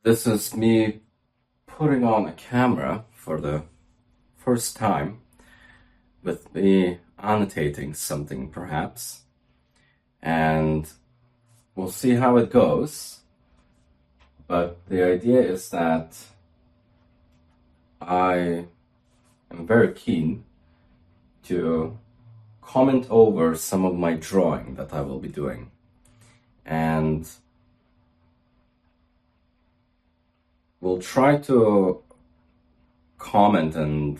This is me putting on a camera for the first time, with me annotating something perhaps, and we'll see how it goes. But the idea is that I am very keen to comment over some of my drawing that I will be doing, and we'll try to comment and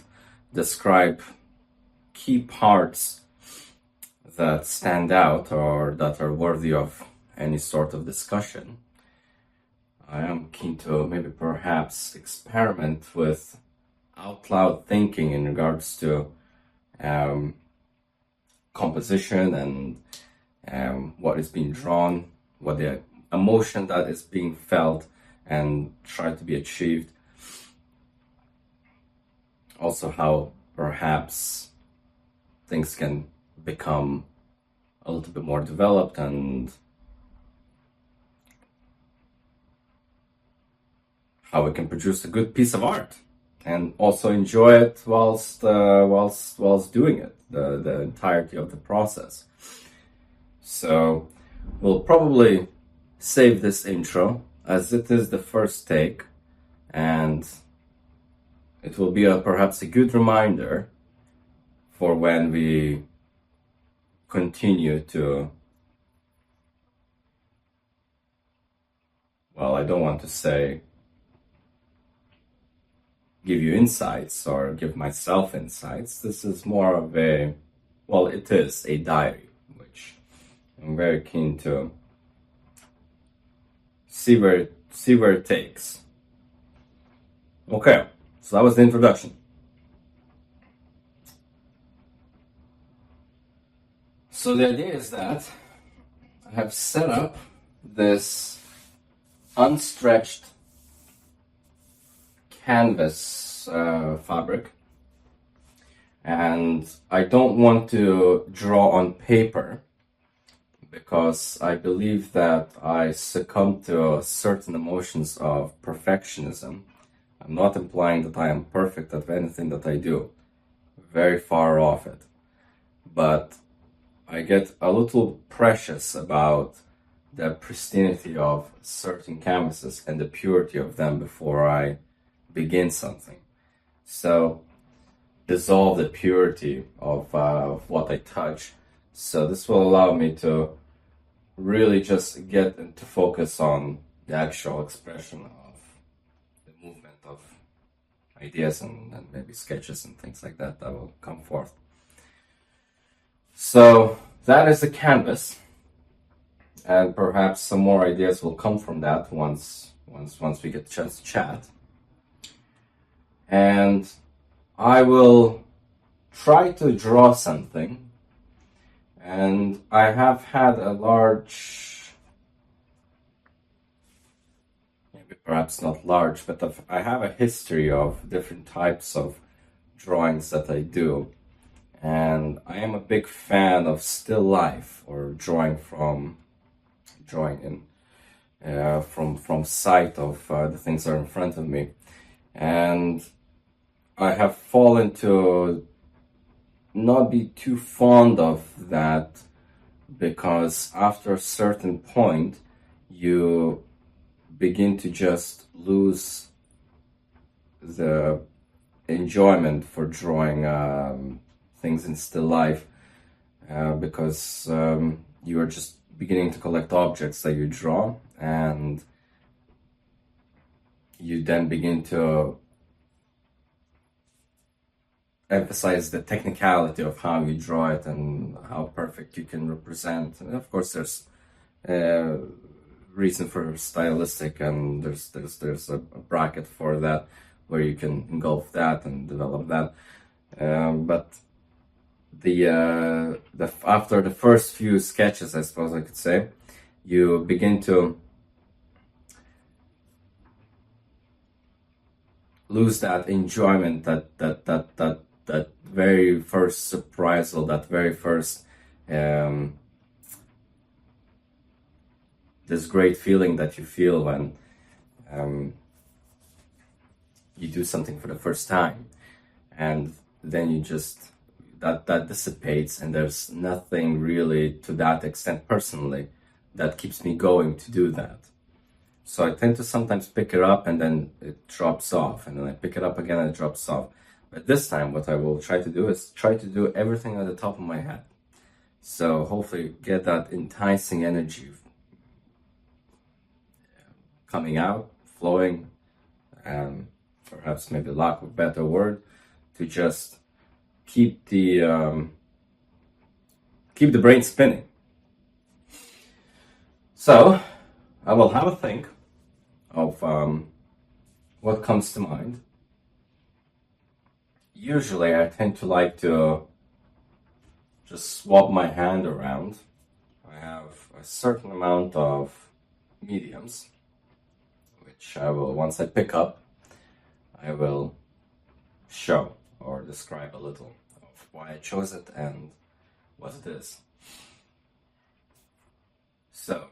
describe key parts that stand out or that are worthy of any sort of discussion. I am keen to maybe perhaps experiment with out loud thinking in regards to composition and what is being drawn, what the emotion that is being felt and try to be achieved. Also, how perhaps things can become a little bit more developed and how we can produce a good piece of art and also enjoy it whilst doing it, the entirety of the process. So we'll probably save this intro as it is the first take, and it will be perhaps a good reminder for when we continue to, well, I don't want to say give you insights or give myself insights. This is more of a, well, it is a diary, which I'm very keen to see where it takes. Okay, so that was the introduction. So the idea is that I have set up this unstretched canvas fabric, and I don't want to draw on paper because I believe that I succumb to certain emotions of perfectionism. I'm not implying that I am perfect at anything that I do, very far off it, but I get a little precious about the pristinity of certain canvases and the purity of them before I begin something. So dissolve the purity of what I touch. So this will allow me to really just get into focus on the actual expression of the movement of ideas and maybe sketches and things like that will come forth. So that is the canvas, and perhaps some more ideas will come from that once we get a chance to chat. And I will try to draw something. And I have had a large, maybe perhaps not large, but I have a history of different types of drawings that I do. And I am a big fan of still life, or drawing from sight of the things that are in front of me. And I have fallen to not be too fond of that, because after a certain point you begin to just lose the enjoyment for drawing things in still life, because you are just beginning to collect objects that you draw, and you then begin to emphasize the technicality of how you draw it and how perfect you can represent. And of course, there's a reason for stylistic, and there's a bracket for that where you can engulf that and develop that. But the after the first few sketches, I suppose I could say, you begin to lose that enjoyment, that very first surprise, or that very first this great feeling that you feel when you do something for the first time, and then you just that dissipates, and there's nothing really to that extent personally that keeps me going to do that. So I tend to sometimes pick it up and then it drops off, and then I pick it up again and it drops off. But this time what I will try to do is try to do everything at the top of my head. So hopefully get that enticing energy coming out, flowing, and perhaps maybe lack of a better word, to just keep the brain spinning. So I will have a think of what comes to mind. Usually I tend to like to just swap my hand around. I have a certain amount of mediums, which I will, once I pick up, I will show or describe a little of why I chose it and what it is. So,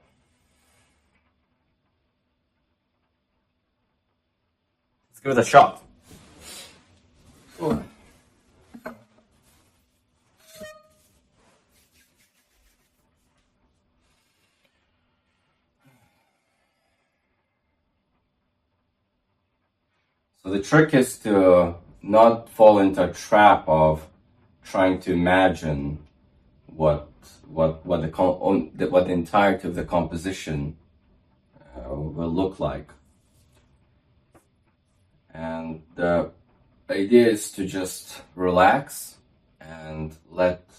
let's give it a shot. So the trick is to not fall into a trap of trying to imagine what the entirety of the composition will look like. And the idea is to just relax and let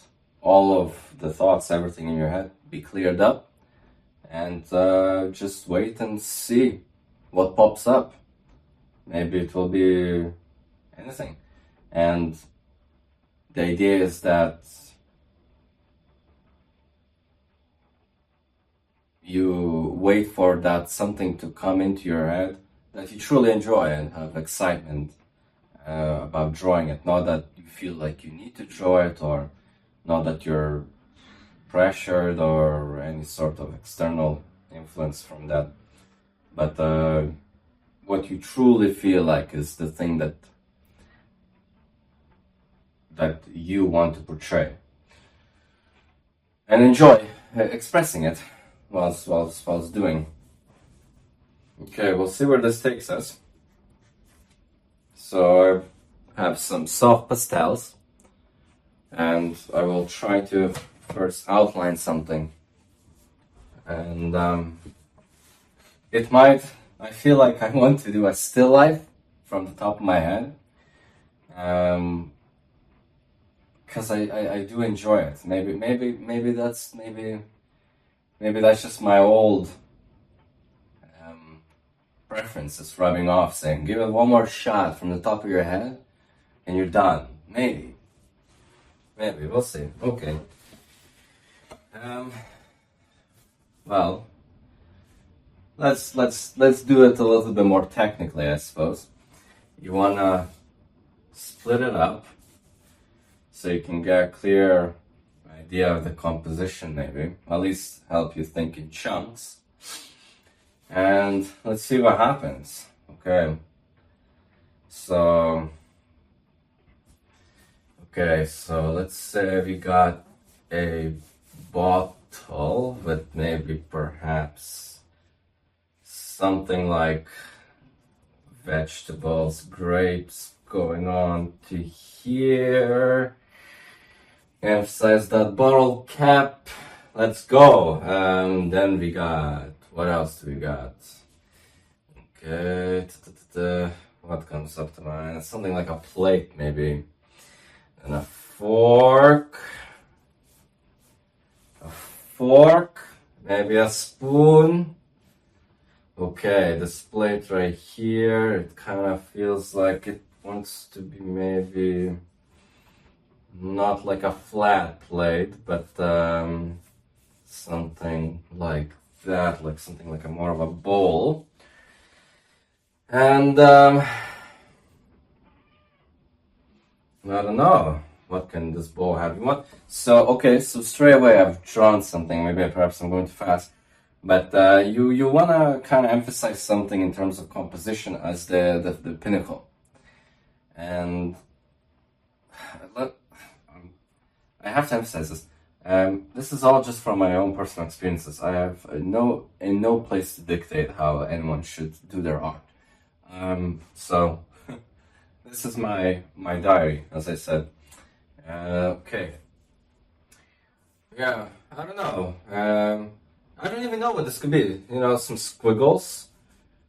all of the thoughts, everything in your head, be cleared up, and just wait and see what pops up. Maybe it will be anything. And the idea is that you wait for that something to come into your head that you truly enjoy and have excitement about drawing it. Not that you feel like you need to draw it, or not that you're pressured or any sort of external influence from that. But what you truly feel like is the thing that you want to portray, and enjoy expressing it whilst doing. Okay, we'll see where this takes us. So I have some soft pastels, and I will try to first outline something, and I feel like I want to do a still life from the top of my head, because I do enjoy it. Maybe that's just my old preferences rubbing off, saying give it one more shot from the top of your head and you're done. Maybe we'll see. Okay. Well, let's do it a little bit more technically, I suppose. You wanna split it up so you can get a clear idea of the composition, maybe at least help you think in chunks, and let's see what happens. Okay, so let's say we got a bottle with maybe perhaps something like vegetables, grapes going on to here. Emphasize that bottle cap. Let's go. Then we got, what else do we got? Okay, what comes up to mind? Something like a plate, maybe, and a fork, maybe a spoon. Okay, this plate right here, it kind of feels like it wants to be maybe not like a flat plate, but something like that, like something like a more of a bowl. And I don't know, what can this bowl have? So straight away I've drawn something. Maybe perhaps I'm going too fast, But you want to kind of emphasize something in terms of composition as the pinnacle. And I have to emphasize this. This is all just from my own personal experiences. I have no place to dictate how anyone should do their art. So this is my diary, as I said. Okay. Yeah, I don't know. I don't even know what this could be. You know, some squiggles,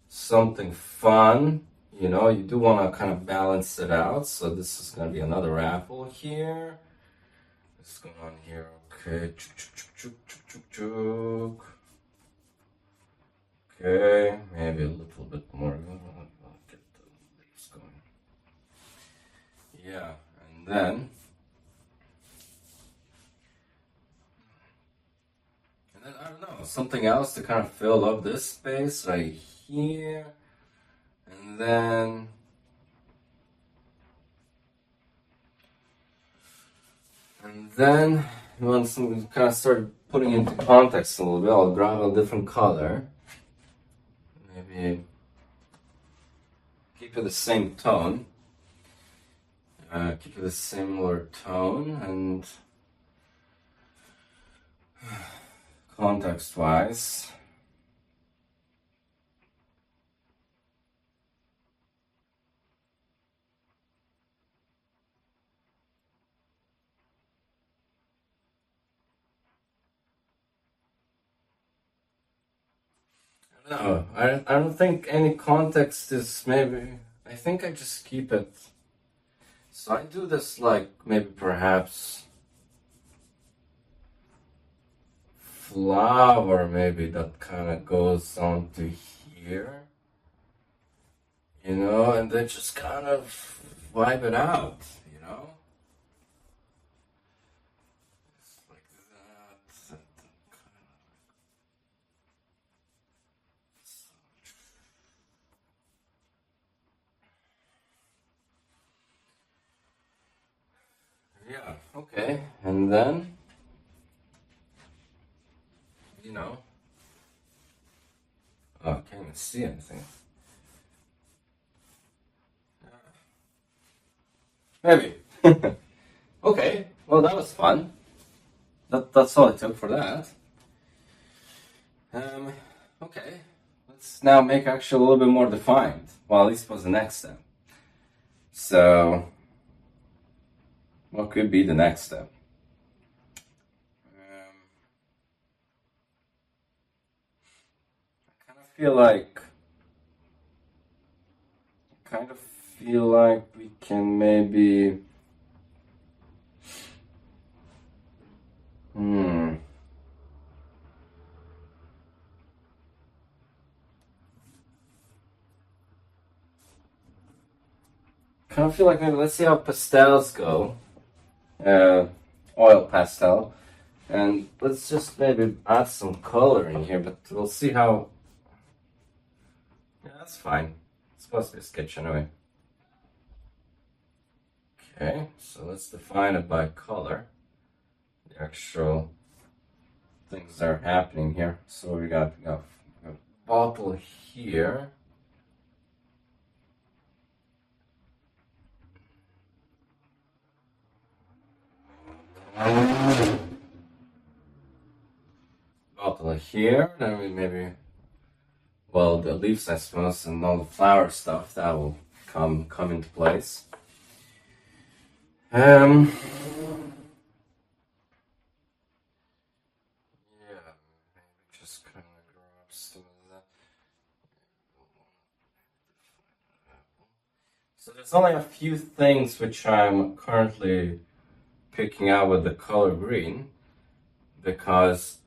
something fun. You know, you do want to kind of balance it out. So this is going to be another apple here. What's going on here? Okay. Okay, maybe a little bit more. I'll get the leaves going. Yeah, and then I don't know, something else to kind of fill up this space right here. And then once we kind of start putting into context a little bit, I'll grab a different color. Maybe keep it the same tone. Keep it a similar tone, and context-wise, no, I don't think any context is maybe. I think I just keep it. So I do this like maybe perhaps flower maybe that kind of goes on to here, you know, and then just kind of vibe it out, you know. It's like that. Yeah, okay. And then, you know, oh, I can't even see anything. Maybe. Okay, well, that was fun. That's all it took for that. Okay, let's now make actually a little bit more defined. Well, at least was the next step. So, what could be the next step? I kind of feel like we can maybe. Kind of feel like maybe let's see how pastels go. Oil pastel, and let's just maybe add some color in here, but we'll see how. Yeah, that's fine. It's supposed to be a sketch anyway. Okay, so let's define it by color. The actual things that are happening here. So we got a bottle here. Bottle here, then we maybe, well, the leaves, I suppose, and all the flower stuff that will come into place. Yeah, maybe just kind of grab some of that. So there's only a few things which I'm currently picking out with the color green, because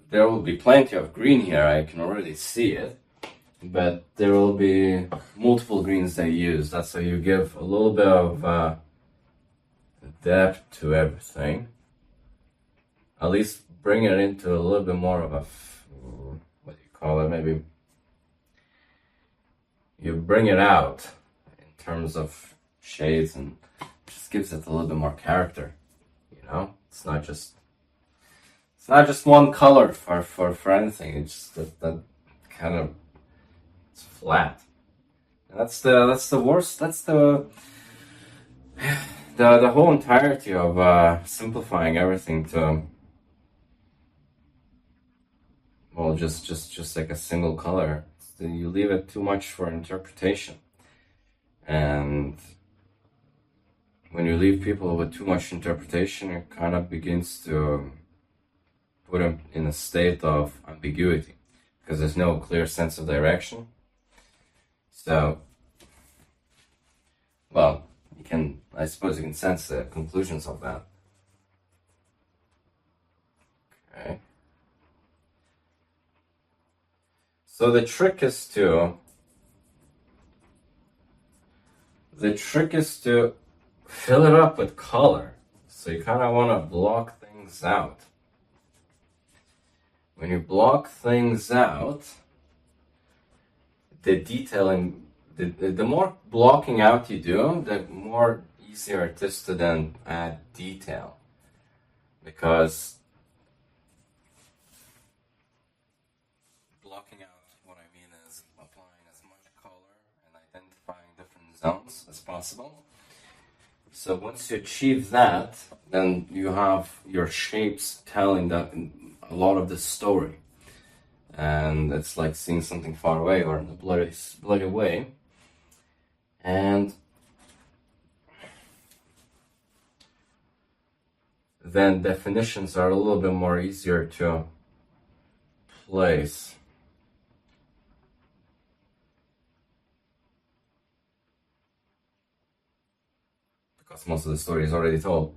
there will be plenty of green here, I can already see it, but there will be multiple greens they use. That's how you give a little bit of depth to everything. At least bring it into a little bit more of a, what do you call it, maybe you bring it out in terms of shades, and just gives it a little bit more character, you know? It's It's not just one color for anything. It's just that kind of, it's flat. And that's the worst. That's the whole entirety of simplifying everything to, well, just like a single color. You leave it too much for interpretation, and when you leave people with too much interpretation, it kind of begins to put them in a state of ambiguity, because there's no clear sense of direction. So, well, I suppose you can sense the conclusions of that. Okay. So the trick is to fill it up with color. So you kind of want to block things out. When you block things out, the detailing, the more blocking out you do, the more easier it is to then add detail. Because blocking out, what I mean is applying as much color and identifying different zones as possible. So once you achieve that, then you have your shapes telling that a lot of the story. And it's like seeing something far away or in a bloody way. And then definitions are a little bit more easier to place. Because most of the story is already told.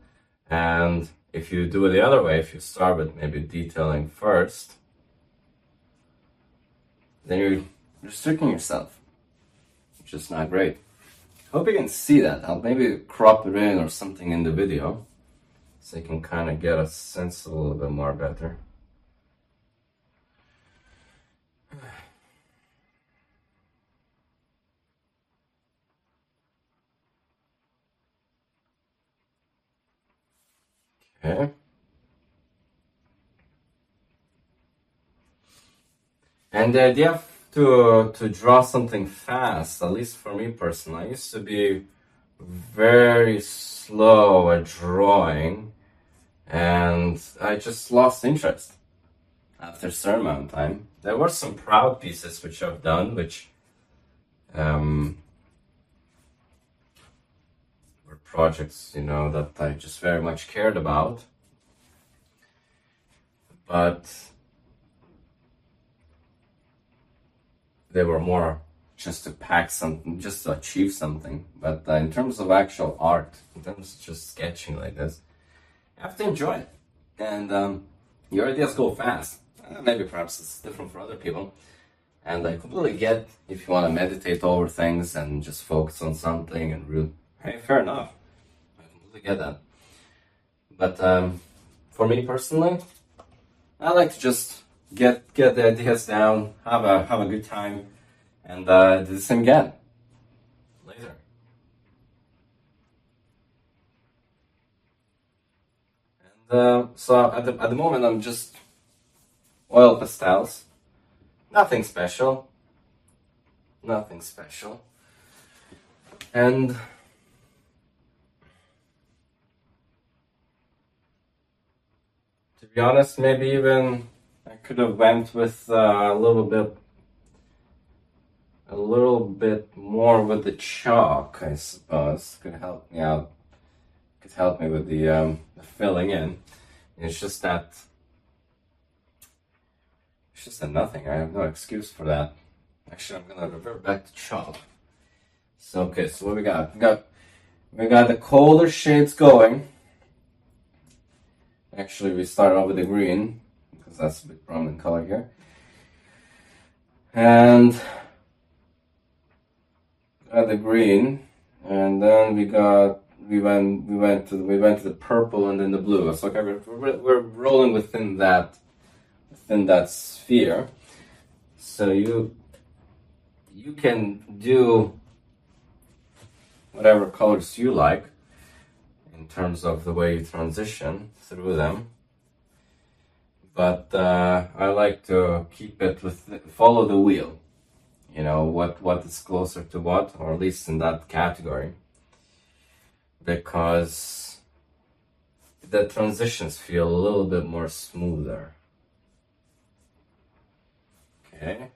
And if you do it the other way, if you start with maybe detailing first, then you're restricting yourself, which is not great. Hope you can see that. I'll maybe crop it in or something in the video, so you can kind of get a sense a little bit more better. Okay. And the idea to draw something fast, at least for me personally, I used to be very slow at drawing, and I just lost interest after a certain amount of time. There were some proud pieces which I've done, which were projects, that I just very much cared about. But they were more just to pack something, just to achieve something. But in terms of actual art, in terms of just sketching like this, you have to enjoy it. And your ideas go fast. Maybe perhaps it's different for other people. And I completely get if you want to meditate over things and just focus on something and really, hey, fair enough. I completely get that. But for me personally, I like to just get the ideas down, have a good time, and do the same again later. And so at the moment I'm just oil pastels, nothing special, and to be honest, maybe even I could have went with a little bit more with the chalk, I suppose. Could help me out. Could help me with the filling in. It's just that nothing. I have no excuse for that. Actually, I'm gonna revert back to chalk. So okay, so what we got? We got the colder shades going. Actually, we start off with the green, because that's a bit prominent color here. And got the green, and then we went to the purple and then the blue. So okay, we're rolling within that sphere. So you can do whatever colors you like in terms of the way you transition through them. but I like to keep it follow the wheel. You know, what is closer to what, or at least in that category, because the transitions feel a little bit more smoother. Okay.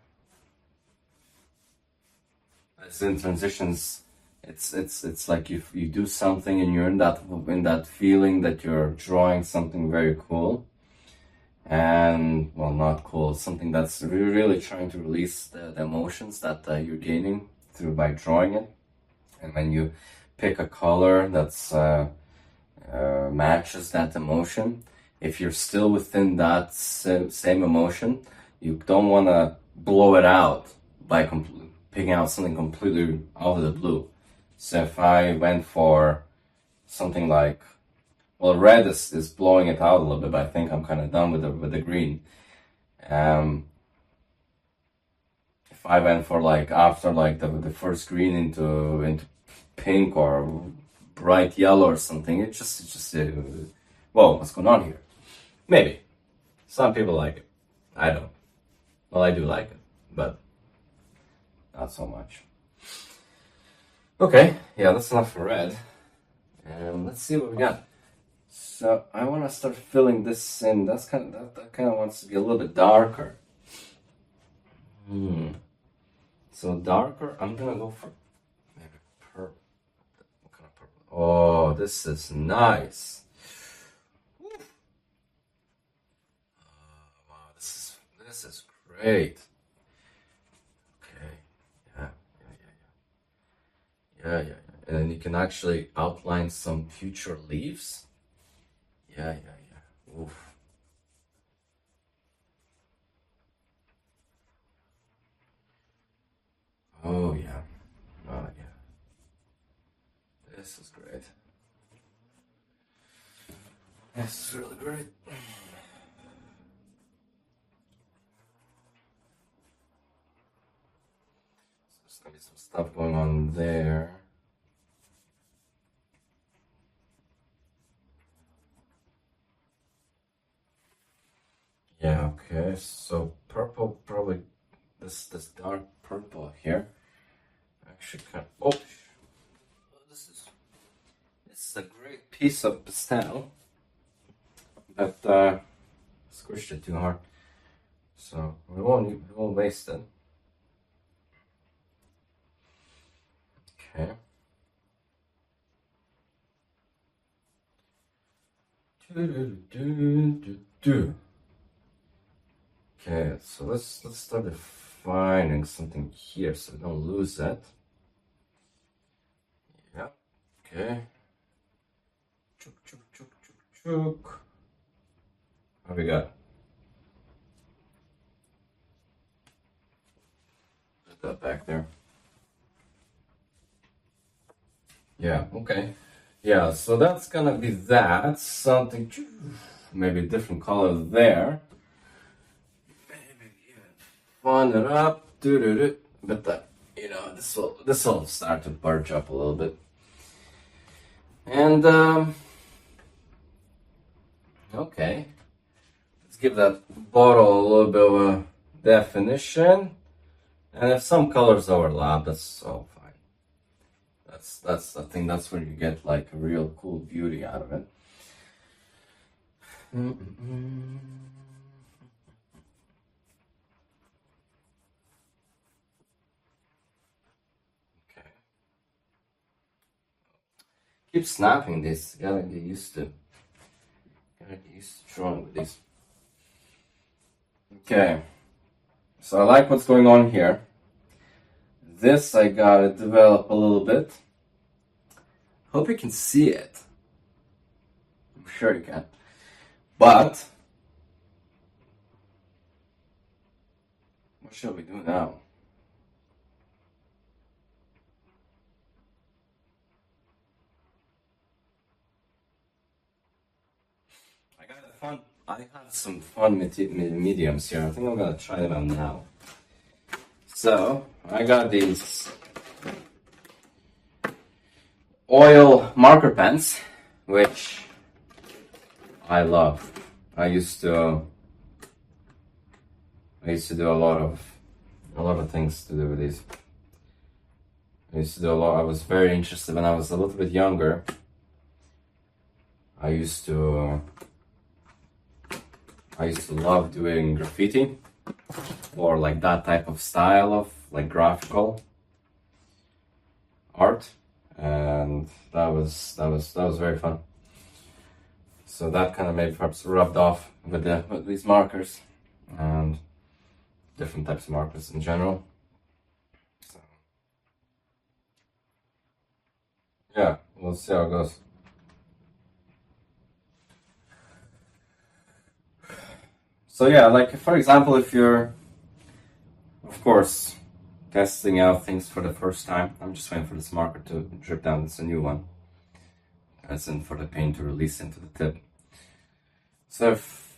As in transitions, it's like you do something and you're in that feeling that you're drawing something very cool, and well, not cool, something that's really trying to release the emotions that you're gaining through by drawing it. And when you pick a color that's matches that emotion, if you're still within that same emotion, you don't want to blow it out by picking out something completely out of the blue. So if I went for something like, well, red is blowing it out a little bit, but I think I'm kind of done with the green. If I went for like after like the first green into pink or bright yellow or something, it just whoa, what's going on here? Maybe some people like it. I don't. Well, I do like it, but not so much. Okay, yeah, that's enough for red. And let's see what we got. So I want to start filling this in. That kind of wants to be a little bit darker. So darker. I'm gonna go for maybe purple. What kind of purple? Oh, this is nice. Wow, this is great. Okay. Yeah. And then you can actually outline some future leaves. Yeah. Oof. Oh yeah. This is great. This is really great. There's gonna be some stuff going on there. Yeah, okay, so purple, probably this dark purple here. Actually this is a great piece of pastel, but squished it too hard. So we won't waste it. Okay. Okay, so let's start defining something here so we don't lose that. Yeah, okay. Chook. What we got? Put that back there. Yeah, okay. Yeah, so that's gonna be that. Something, maybe a different color there. Fun it up, but this will start to burge up a little bit, and okay, let's give that bottle a little bit of a definition, and if some colors overlap, that's all fine. That's I think that's where you get like a real cool beauty out of it. Keep snapping this. Gotta get used to drawing with this. Okay. So I like what's going on here. This I gotta develop a little bit. Hope you can see it. I'm sure you can. But what shall we do now? I have some fun mediums here. I think I'm gonna try them out now. So I got these oil marker pens, which I love. I used to I used to do a lot of things to do with these. I used to do a lot. I was very interested when I was a little bit younger. I used to love doing graffiti, or like that type of style of like graphical art, and that was very fun. So that kind of maybe perhaps rubbed off with these markers and different types of markers in general. So yeah, we'll see how it goes. So yeah, like for example, if you're, of course, testing out things for the first time, I'm just waiting for this marker to drip down. It's a new one, as in for the paint to release into the tip. So if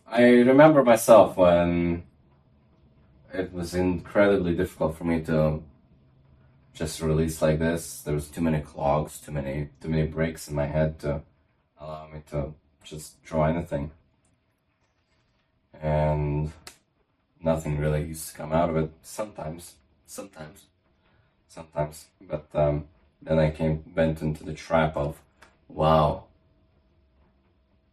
I remember myself when it was incredibly difficult for me to just release like this. There was too many clogs, too many breaks in my head to allow me to just draw anything, and nothing really used to come out of it. Sometimes, but then I went into the trap of, wow,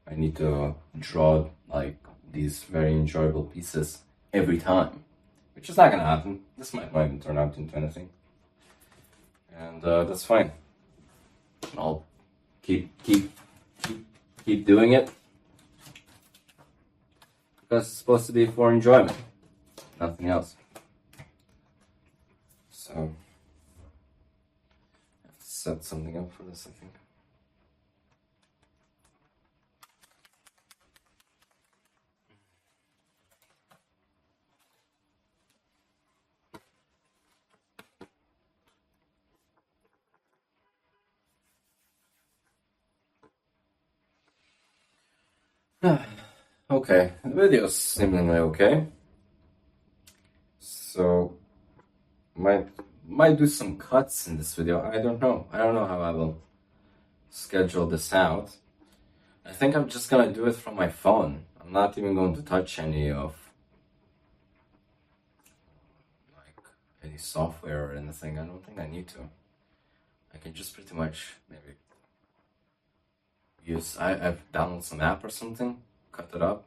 I need to draw like these very enjoyable pieces every time, which is not gonna happen. This might not even turn out into anything, and that's fine. I'll keep doing it because it's supposed to be for enjoyment, nothing else. So I have to set something up for this, I think. Okay, the video's seemingly okay. So might do some cuts in this video. I don't know how I will schedule this out. I think I'm just gonna do it from my phone. I'm not even going to touch any software or anything. I don't think I need to. I can just pretty much maybe I've downloaded some app or something, cut it up.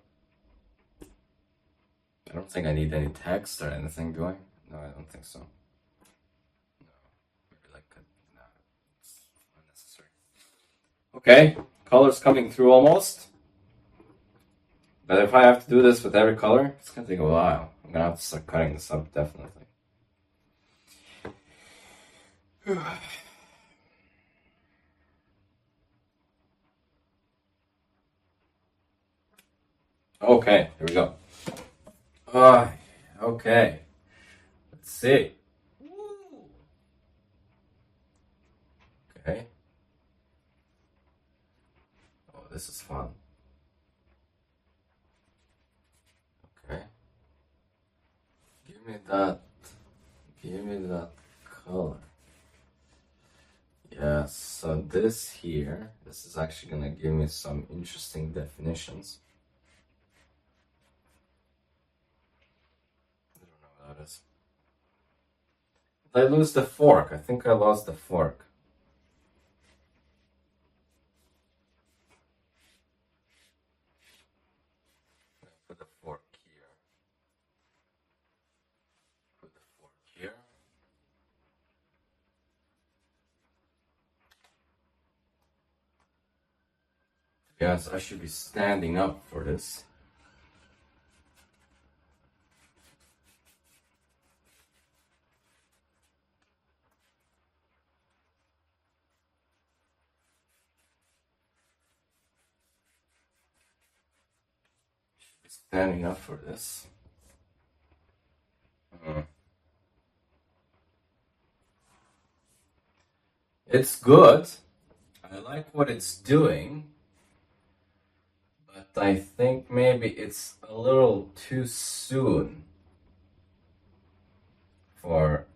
I don't think I need any text or anything, do I? No, I don't think so. No, maybe like no, it's unnecessary. Okay, colors coming through almost. But if I have to do this with every color, it's gonna take a while. I'm gonna have to start cutting this up, definitely. Okay, here we go. Okay. Let's see. Okay. Oh, this is fun. Okay. Give me that color. Yeah, so this here, this is actually gonna give me some interesting definitions. I don't know what that is. Did I lose the fork? I think I lost the fork. Put the fork here. Put the fork here. Yes, I should be standing up for this. Standing up for this. It's good. I like what it's doing, but I think maybe it's a little too soon for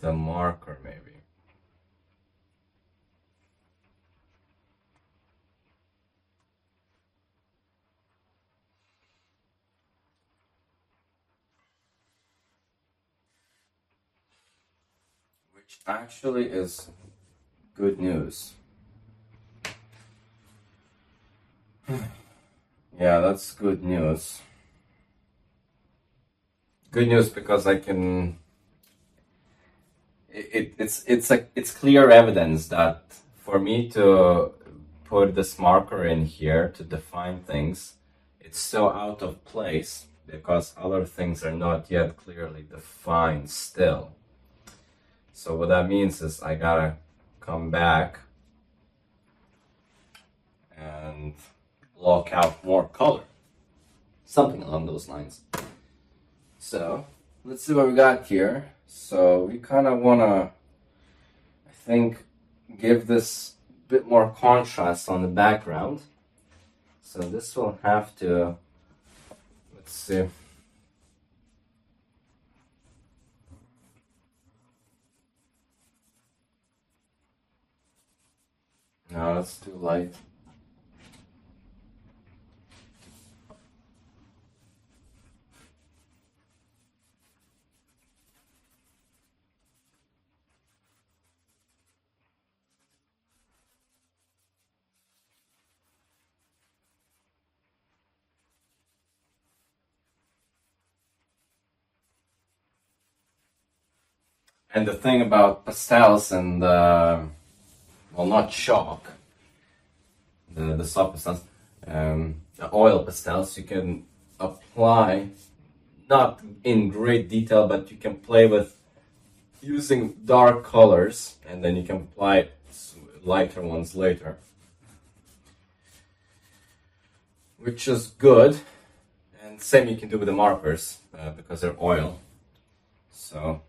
the marker, maybe. which actually is good news. Yeah, that's good news. Good news because I can. It's clear evidence that for me to put this marker in here to define things, it's so out of place because other things are not yet clearly defined still. So what that means is I gotta come back and block out more color. Something along those lines. So let's see what we got here. So we kind of want to, I think, give this a bit more contrast on the background. So this will have to, let's see. No, that's too light. And the thing about pastels and, well, not chalk, the soft pastels, the oil pastels, you can apply, not in great detail, but you can play with using dark colors, and then you can apply lighter ones later. Which is good, and same you can do with the markers, because they're oil. So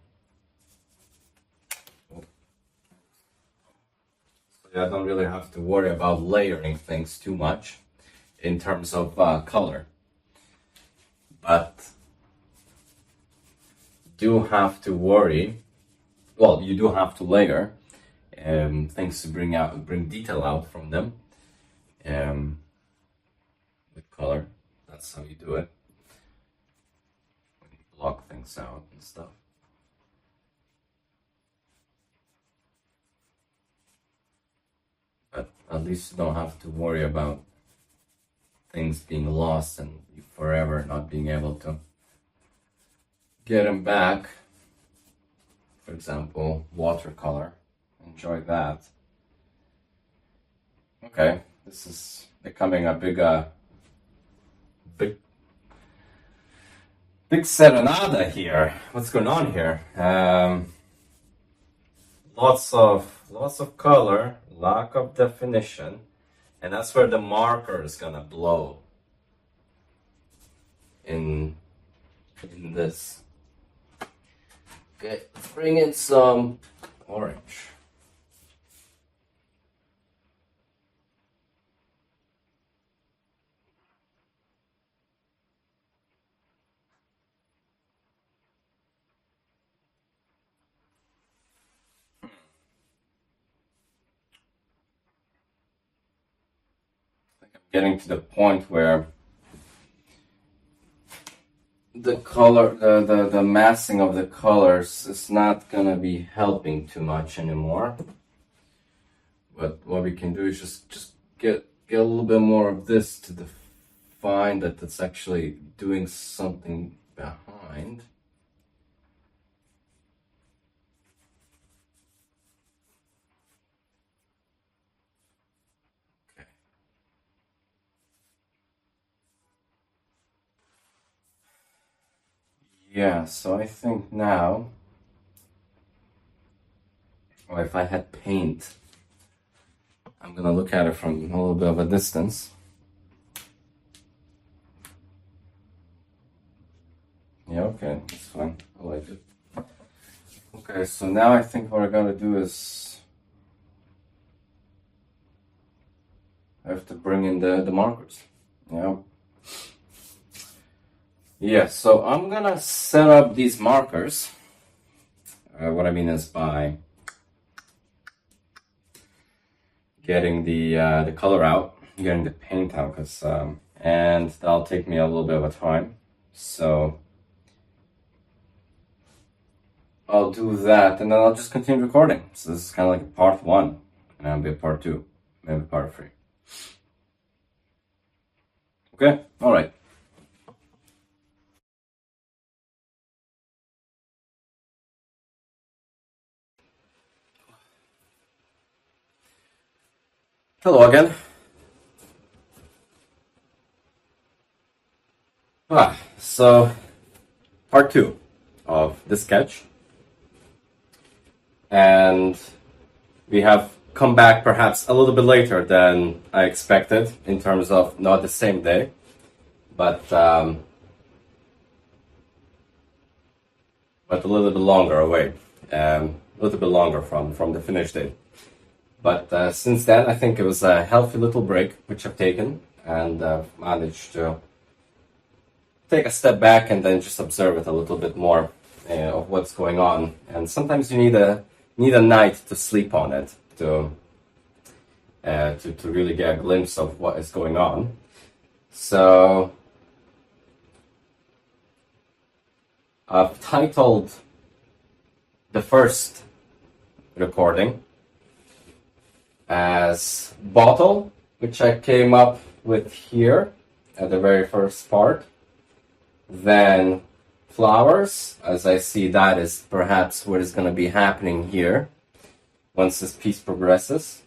I don't really have to worry about layering things too much in terms of color. But do have to worry, well, you do have to layer things to bring detail out from them with color. That's how you do it. When you block things out and stuff. But at least you don't have to worry about things being lost and you forever not being able to get them back. For example, watercolor. Enjoy that. Okay, this is becoming a big serenata here. What's going on here? Lots of color, lack of definition, and that's where the marker is gonna blow in this. Okay, let's bring in some orange. Getting to the point where the color, the massing of the colors is not gonna be helping too much anymore. But what we can do is just get a little bit more of this to define that it's actually doing something behind. Yeah, so I think now, or if I had paint, I'm gonna look at it from a little bit of a distance. Yeah, okay, that's fine. I like it. Okay, so now I think what I gotta do is I have to bring in the markers. Yeah. Yeah, so I'm gonna set up these markers. What I mean is by getting the color out, getting the paint out, and that'll take me a little bit of a time. So I'll do that, and then I'll just continue recording. So this is kind of like a part 1, and maybe part 2, maybe part 3. Okay, all right. Hello again. So part 2 of this sketch, and we have come back perhaps a little bit later than I expected in terms of not the same day, but a little bit longer away, a little bit longer from the finish date. But since then, I think it was a healthy little break which I've taken, and managed to take a step back and then just observe it a little bit more of what's going on. And sometimes you need a night to sleep on it to really get a glimpse of what is going on. So I've titled the first recording as Bottle, which I came up with here at the very first part. Then Flowers, as I see that is perhaps what is going to be happening here once this piece progresses.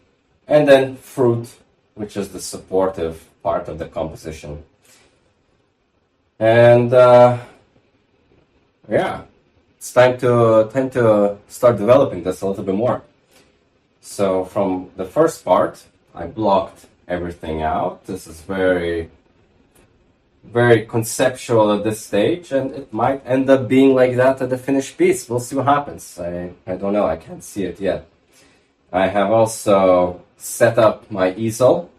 And then Fruit, which is the supportive part of the composition. And yeah, it's time to start developing this a little bit more. So from the first part, I blocked everything out. This is very, very conceptual at this stage, and it might end up being like that at the finished piece. We'll see what happens. I don't know. I can't see it yet. I have also set up my easel,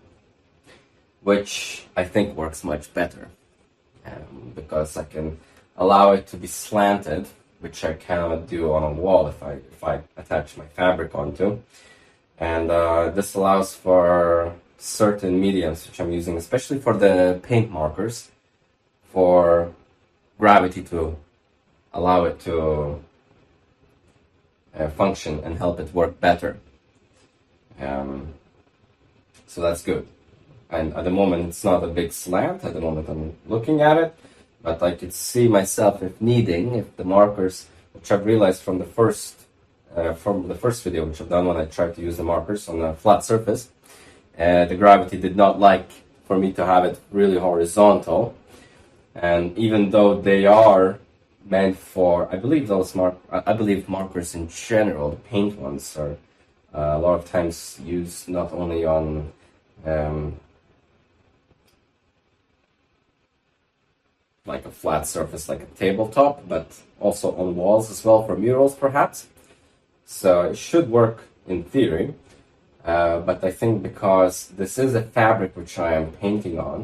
which I think works much better because I can allow it to be slanted, which I cannot do on a wall if I attach my fabric onto. And this allows for certain mediums which I'm using, especially for the paint markers, for gravity to allow it to function and help it work better. So that's good. And at the moment it's not a big slant. At the moment I'm looking at it, but I could see myself if needing, if the markers, which I've realized from the first video which I've done when I tried to use the markers on a flat surface, the gravity did not like for me to have it really horizontal. And even though they are meant for, I believe markers in general, the paint ones, are a lot of times used not only on like a flat surface like a tabletop, but also on walls as well for murals perhaps. So it should work in theory, but I think because this is a fabric which I am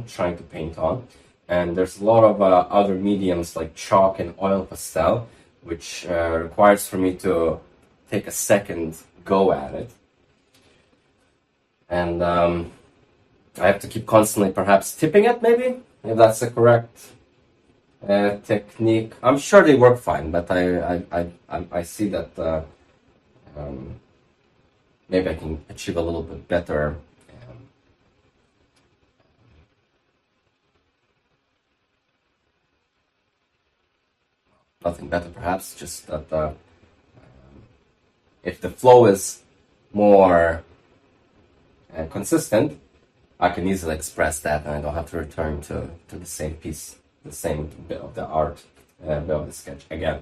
trying to paint on, and there's a lot of other mediums like chalk and oil pastel, which requires for me to take a second go at it. And I have to keep constantly perhaps tipping it, maybe, if that's the correct technique. I'm sure they work fine, but I see that maybe I can achieve a little bit better nothing better perhaps, just that if the flow is more consistent, I can easily express that and I don't have to return to the same piece, the same bit of the art, bit of the sketch again.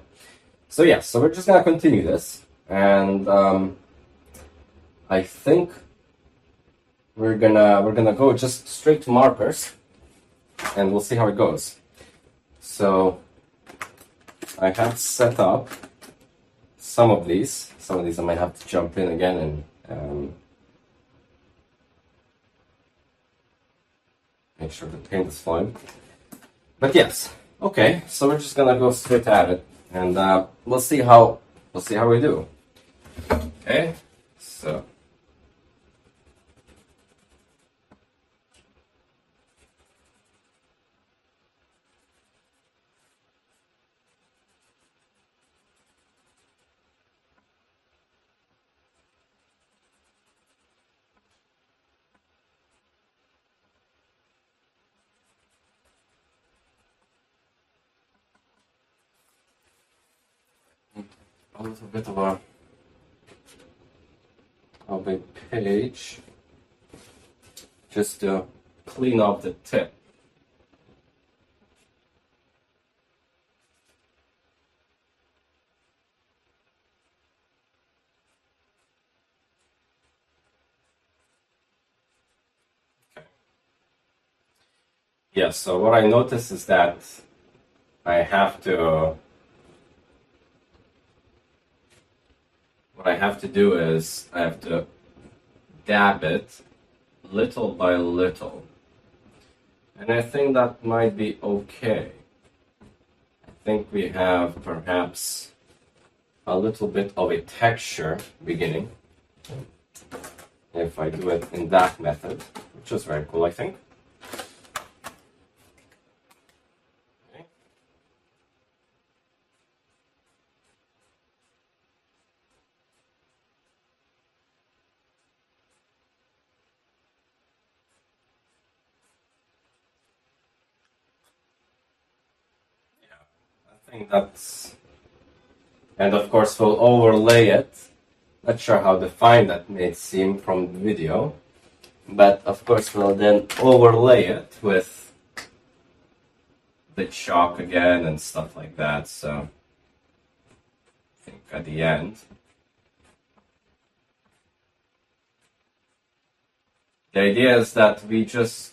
So yeah, so we're just gonna continue this, and I think we're gonna go just straight to markers, and we'll see how it goes. So I have set up some of these. Some of these I might have to jump in again and make sure the paint is flowing. But yes, okay. So we're just gonna go straight at it, and we'll see how we do. Okay, so. a little bit of a page just to clean up the tip. Yeah, so what I notice is that I have to, what I have to do is I have to dab it little by little. And I think that might be okay. I think we have perhaps a little bit of a texture beginning if I do it in that method, which is very cool, I think. I think that's, and of course we'll overlay it. Not sure how defined that may seem from the video, but of course we'll then overlay it with the chalk again and stuff like that. So I think at the end, the idea is that we just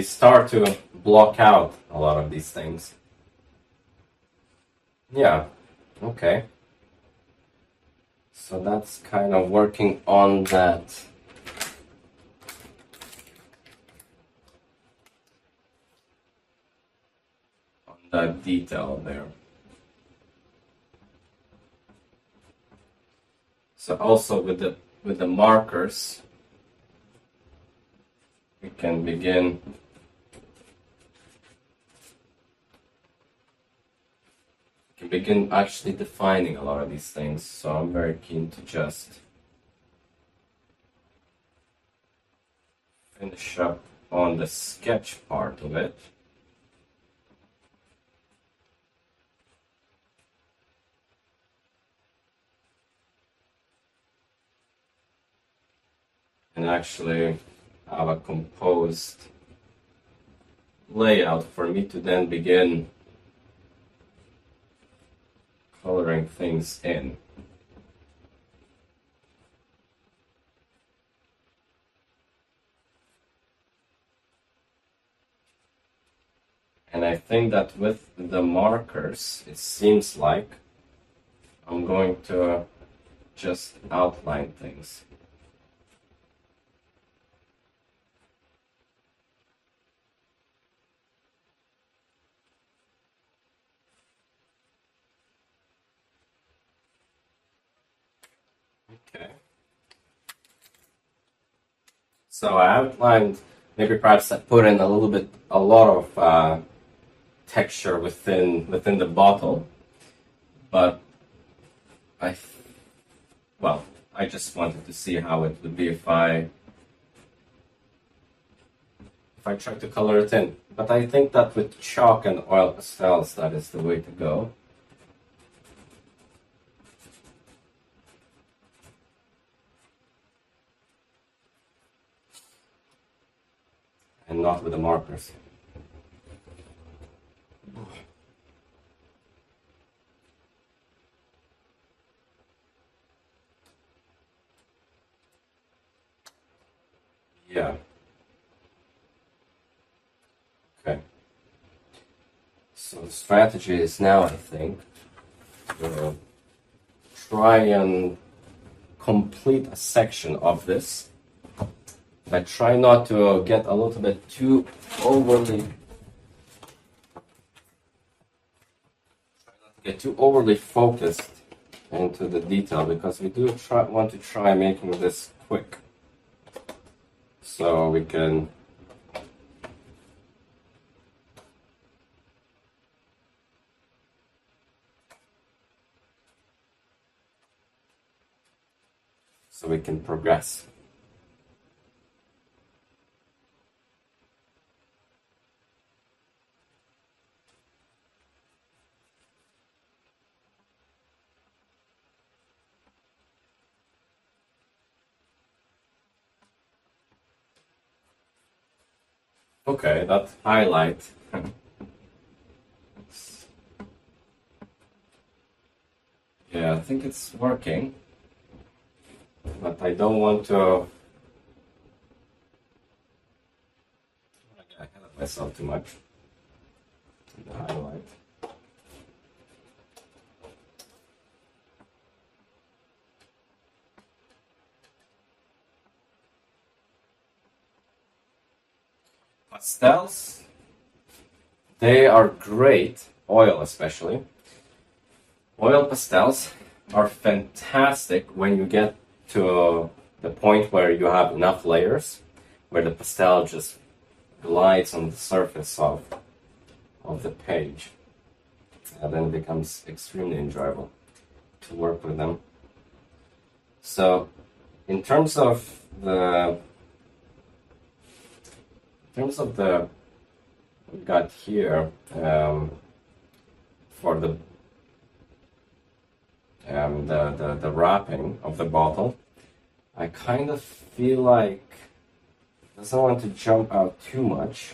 start to block out a lot of these things. Yeah, okay. So that's kind of working on that. On that detail there. So also with the markers, we can begin actually defining a lot of these things. So I'm very keen to just finish up on the sketch part of it. And actually have a composed layout for me to then begin coloring things in. And I think that with the markers, it seems like I'm going to just outline things. Okay. So I outlined, maybe perhaps I put in a lot of texture within the bottle, but I just wanted to see how it would be if I try to color it in. But I think that with chalk and oil pastels, that is the way to go. And not with the markers. Yeah. Okay. So the strategy is now, I think, to try and complete a section of this. I try not to get a little bit too overly focused into the detail, because we do want to try making this quick, so we can we can progress. Okay, that highlight. Yeah, I think it's working, but I don't want to get ahead of myself too much. The highlight. Pastels, they are great, oil especially. Oil pastels are fantastic when you get to the point where you have enough layers, where the pastel just glides on the surface of the page. And then it becomes extremely enjoyable to work with them. So, in terms of the we got here for the wrapping of the bottle, I kind of feel like it doesn't want to jump out too much.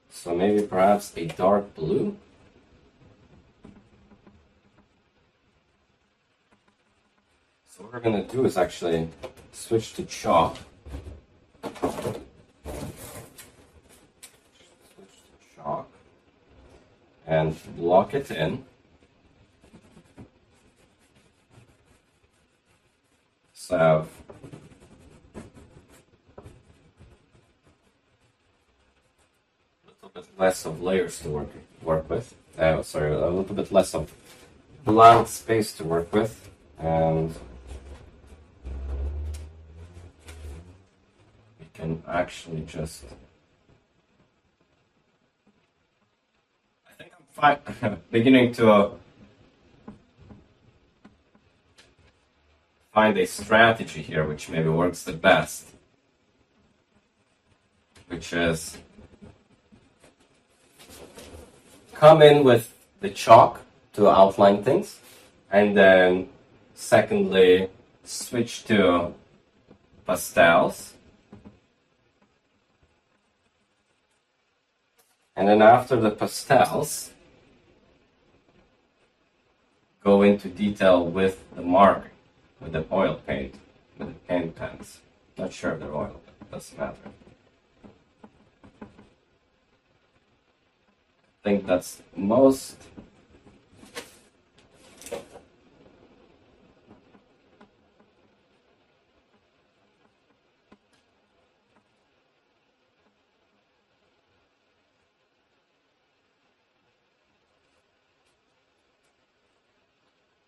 So maybe perhaps a dark blue. So what we're gonna do is actually switch to chalk. And block it in. So have a little bit less of layers to work with. Sorry, a little bit less of blank space to work with, and we can actually just. Beginning to find a strategy here which maybe works the best, which is come in with the chalk to outline things, and then secondly switch to pastels, and then after the pastels go into detail with the marker, with the oil paint, with the paint pens. Not sure if they're oil, but it doesn't matter. I think that's most.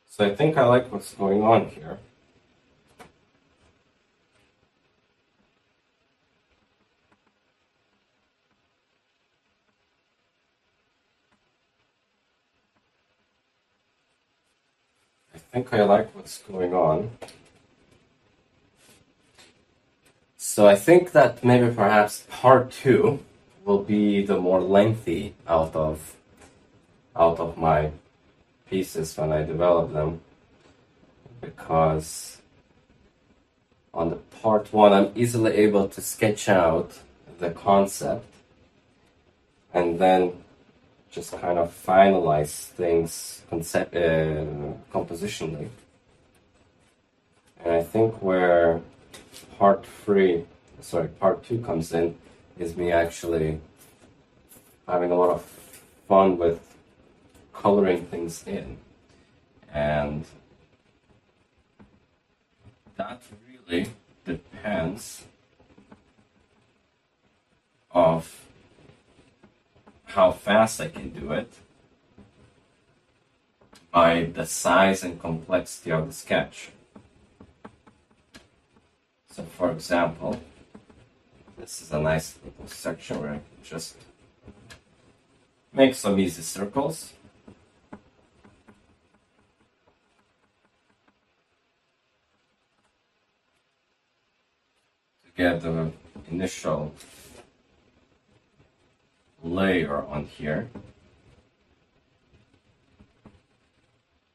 So I think I like what's going on here. So I think that maybe perhaps part 2 will be the more lengthy out of my pieces when I develop them, because on the part 1 I'm easily able to sketch out the concept and then just kind of finalize things compositionally. And I think where part 2 comes in is me actually having a lot of fun with coloring things in. And that really depends of how fast I can do it by the size and complexity of the sketch. So for example, this is a nice little section where I can just make some easy circles. get the initial layer on here,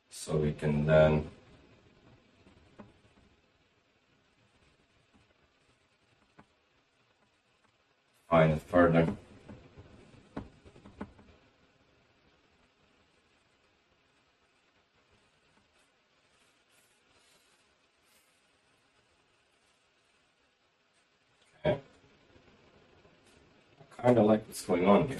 so we can then find it further. Okay. I kind of like what's going on here.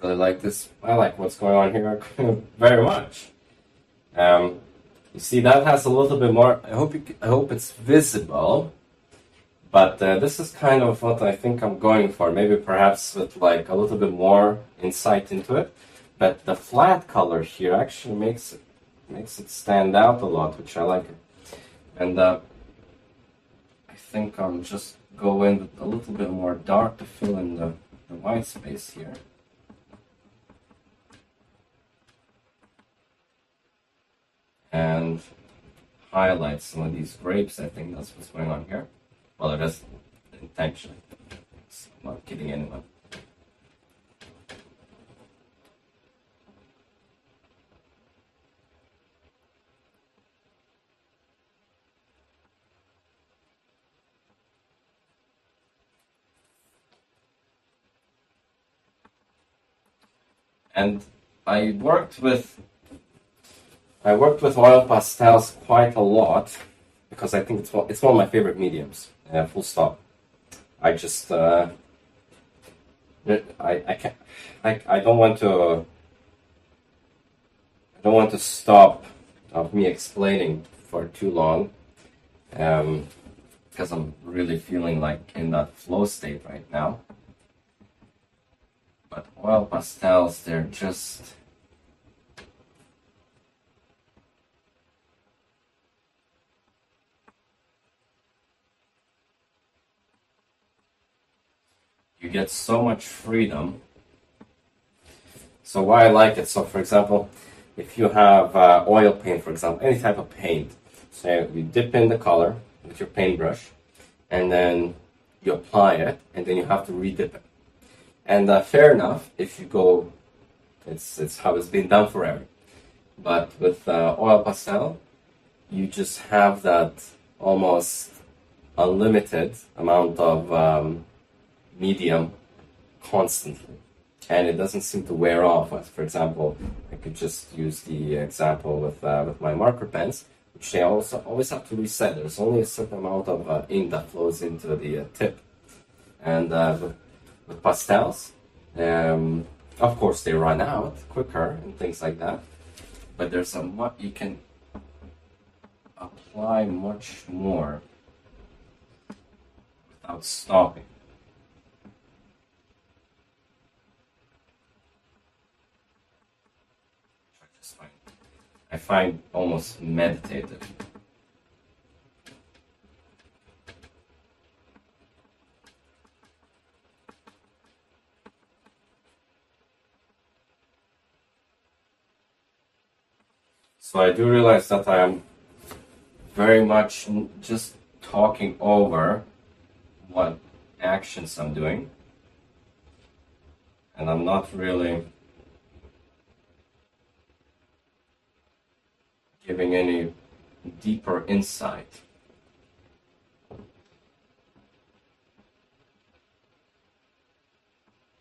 Really like this. I like what's going on here very much. You see, that has a little bit more. I hope it's visible. But this is kind of what I think I'm going for. Maybe perhaps with like a little bit more insight into it. But the flat color here actually makes it stand out a lot, which I like. And I think I'll just go in with a little bit more dark to fill in the white space here. And highlight some of these grapes. I think that's what's going on here. Well, it is intentionally. I'm not kidding anyone. And I worked with oil pastels quite a lot because I think it's one of my favorite mediums. Full stop. I just I can't, I don't want to stop of me explaining for too long, because I'm really feeling like in that flow state right now. But oil pastels, they're just you get so much freedom. So why I like it, so for example, if you have oil paint, for example, any type of paint, so you dip in the color with your paintbrush, and then you apply it, and then you have to redip it. And fair enough, if you go, it's how it's been done forever. But with oil pastel, you just have that almost unlimited amount of medium constantly, and it doesn't seem to wear off. For example, I could just use the example with my marker pens, which they also always have to reset. There's only a certain amount of ink that flows into the tip, and with pastels, of course they run out quicker and things like that. But there's you can apply much more without stopping. I find almost meditative. So I do realize that I am very much just talking over what actions I'm doing, and I'm not really giving any deeper insight.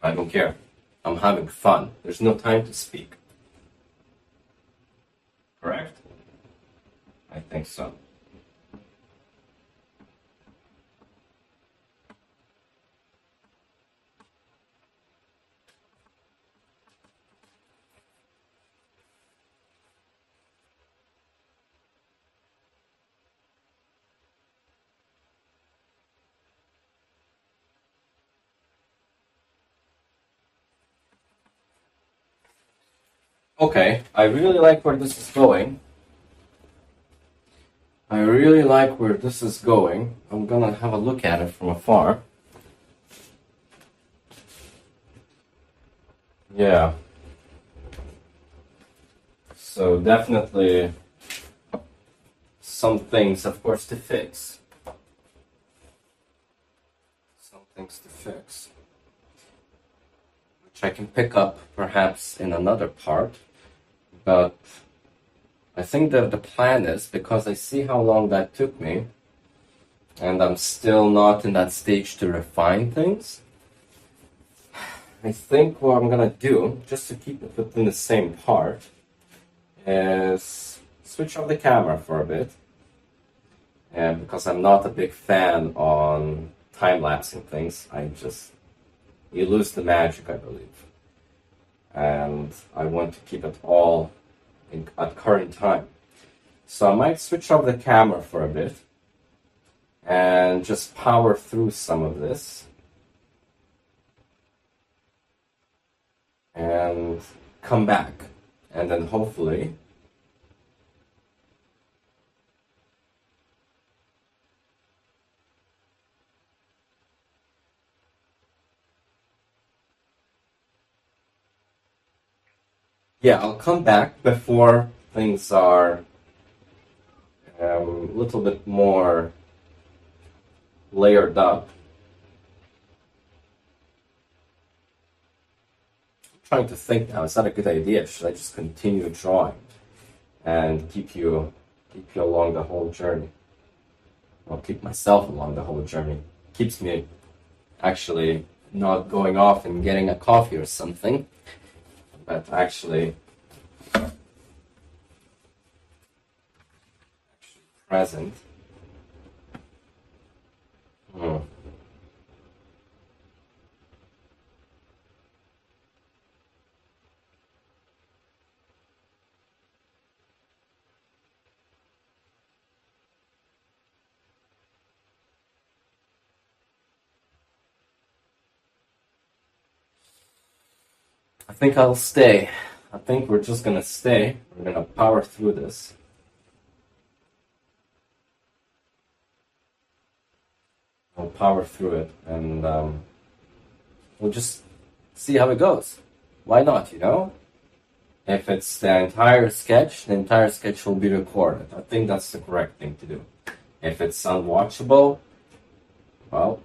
I don't care. I'm having fun. There's no time to speak. Correct? I think so. Okay, I really like where this is going. I really like where this is going. I'm gonna have a look at it from afar. Yeah. So definitely some things, of course, to fix. Some things to fix. Which I can pick up perhaps in another part. But I think that the plan is, because I see how long that took me, and I'm still not in that stage to refine things, I think what I'm gonna do, just to keep it within the same part, is switch off the camera for a bit. And because I'm not a big fan on time-lapsing things, you lose the magic, I believe. And I want to keep it all at current time. So I might switch off the camera for a bit and just power through some of this and come back. And then hopefully I'll come back before things are a little bit more layered up. I'm trying to think now, is that a good idea? Should I just continue drawing and keep you along the whole journey? I'll keep myself along the whole journey. Keeps me actually not going off and getting a coffee or something, but actually present. I think I'll stay. I think we're just gonna stay. We're gonna power through this. We'll power through it, and we'll just see how it goes. Why not, you know? If it's the entire sketch will be recorded. I think that's the correct thing to do. If it's unwatchable, well,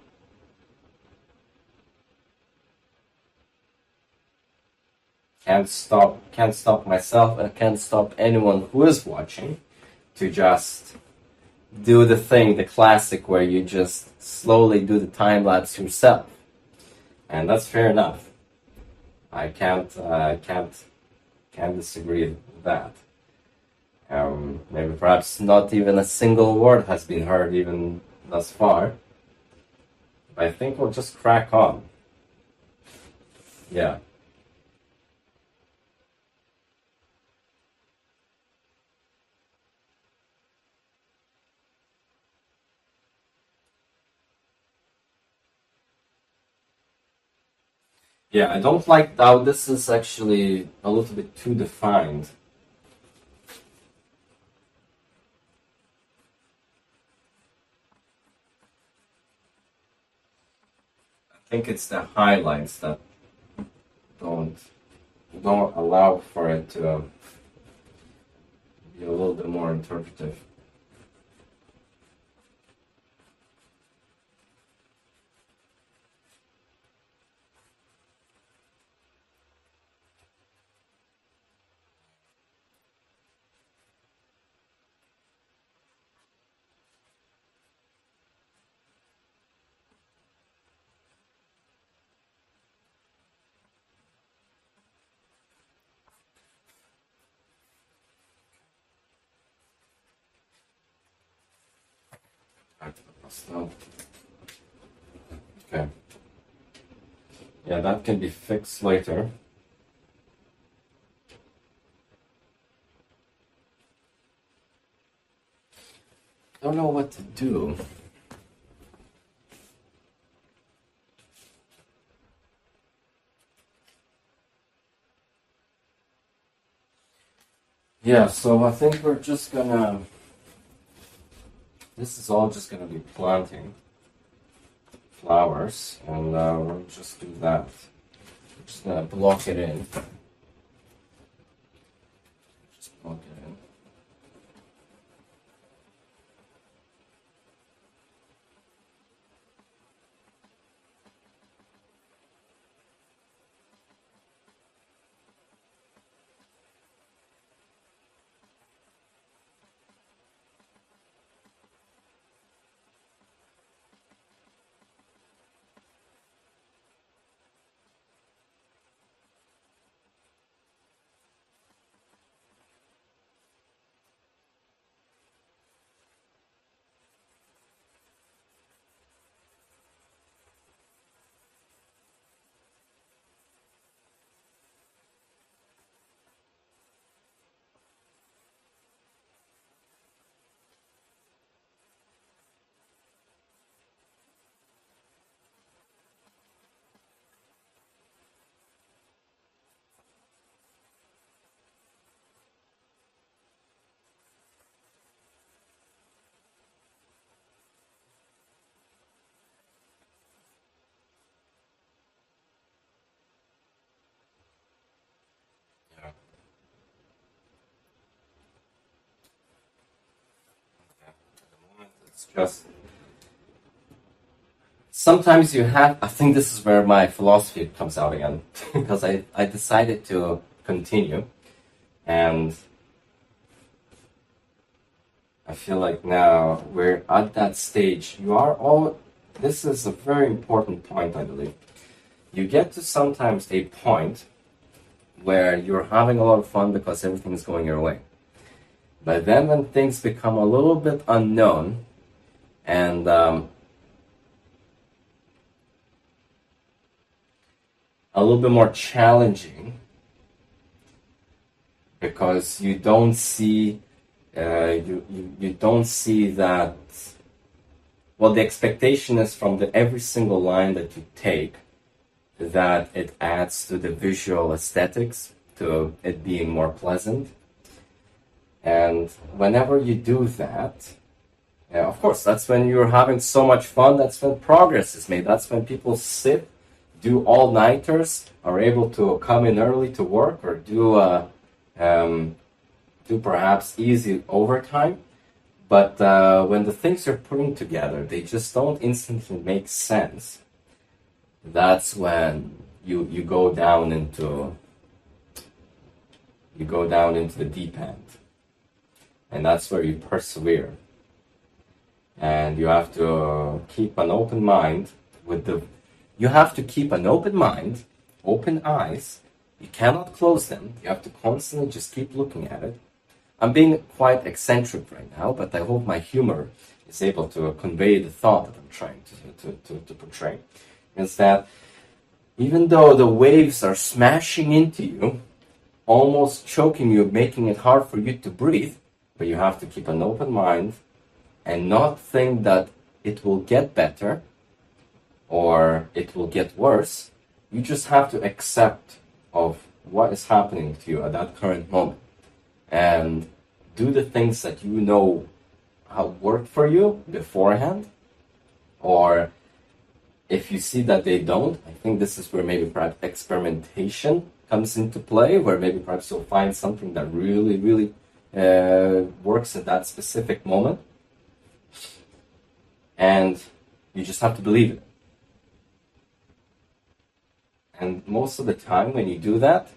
can't stop myself, and can't stop anyone who is watching to just do the thing, the classic, where you just slowly do the time lapse yourself, and that's fair enough. I can't disagree with that. Maybe perhaps not even a single word has been heard even thus far. But I think we'll just crack on. Yeah. Yeah, I don't like how this is actually a little bit too defined. I think it's the highlights that don't allow for it to be a little bit more interpretive. Okay. Yeah, that can be fixed later. I don't know what to do. Yeah, so I think we're just gonna this is all just going to be planting flowers, and we'll just do that. I'm just going to block it in. Just block it in. It's just sometimes you have, I think this is where my philosophy comes out again, because I decided to continue, and I feel like now we're at that stage. This is a very important point, I believe. You get to sometimes a point where you're having a lot of fun because everything is going your way. But then when things become a little bit unknown, and a little bit more challenging, because you don't see you don't see that. Well, the expectation is from every single line that you take that it adds to the visual aesthetics, to it being more pleasant. And whenever you do that, of course, that's when you're having so much fun. That's when progress is made. That's when people do all-nighters, are able to come in early to work, or do perhaps easy overtime. But when the things you're putting together, they just don't instantly make sense, that's when you go down into the deep end. And that's where you persevere. And you have to keep an open mind open eyes. You cannot close them. You have to constantly just keep looking at it. I'm being quite eccentric right now, but I hope my humor is able to convey the thought that I'm trying to portray. Is that even though the waves are smashing into you, almost choking you, making it hard for you to breathe, but you have to keep an open mind and not think that it will get better or it will get worse. You just have to accept of what is happening to you at that current moment and do the things that you know have worked for you beforehand. Or if you see that they don't, I think this is where maybe perhaps experimentation comes into play, where maybe perhaps you'll find something that really, really works at that specific moment. And you just have to believe it. And most of the time when you do that,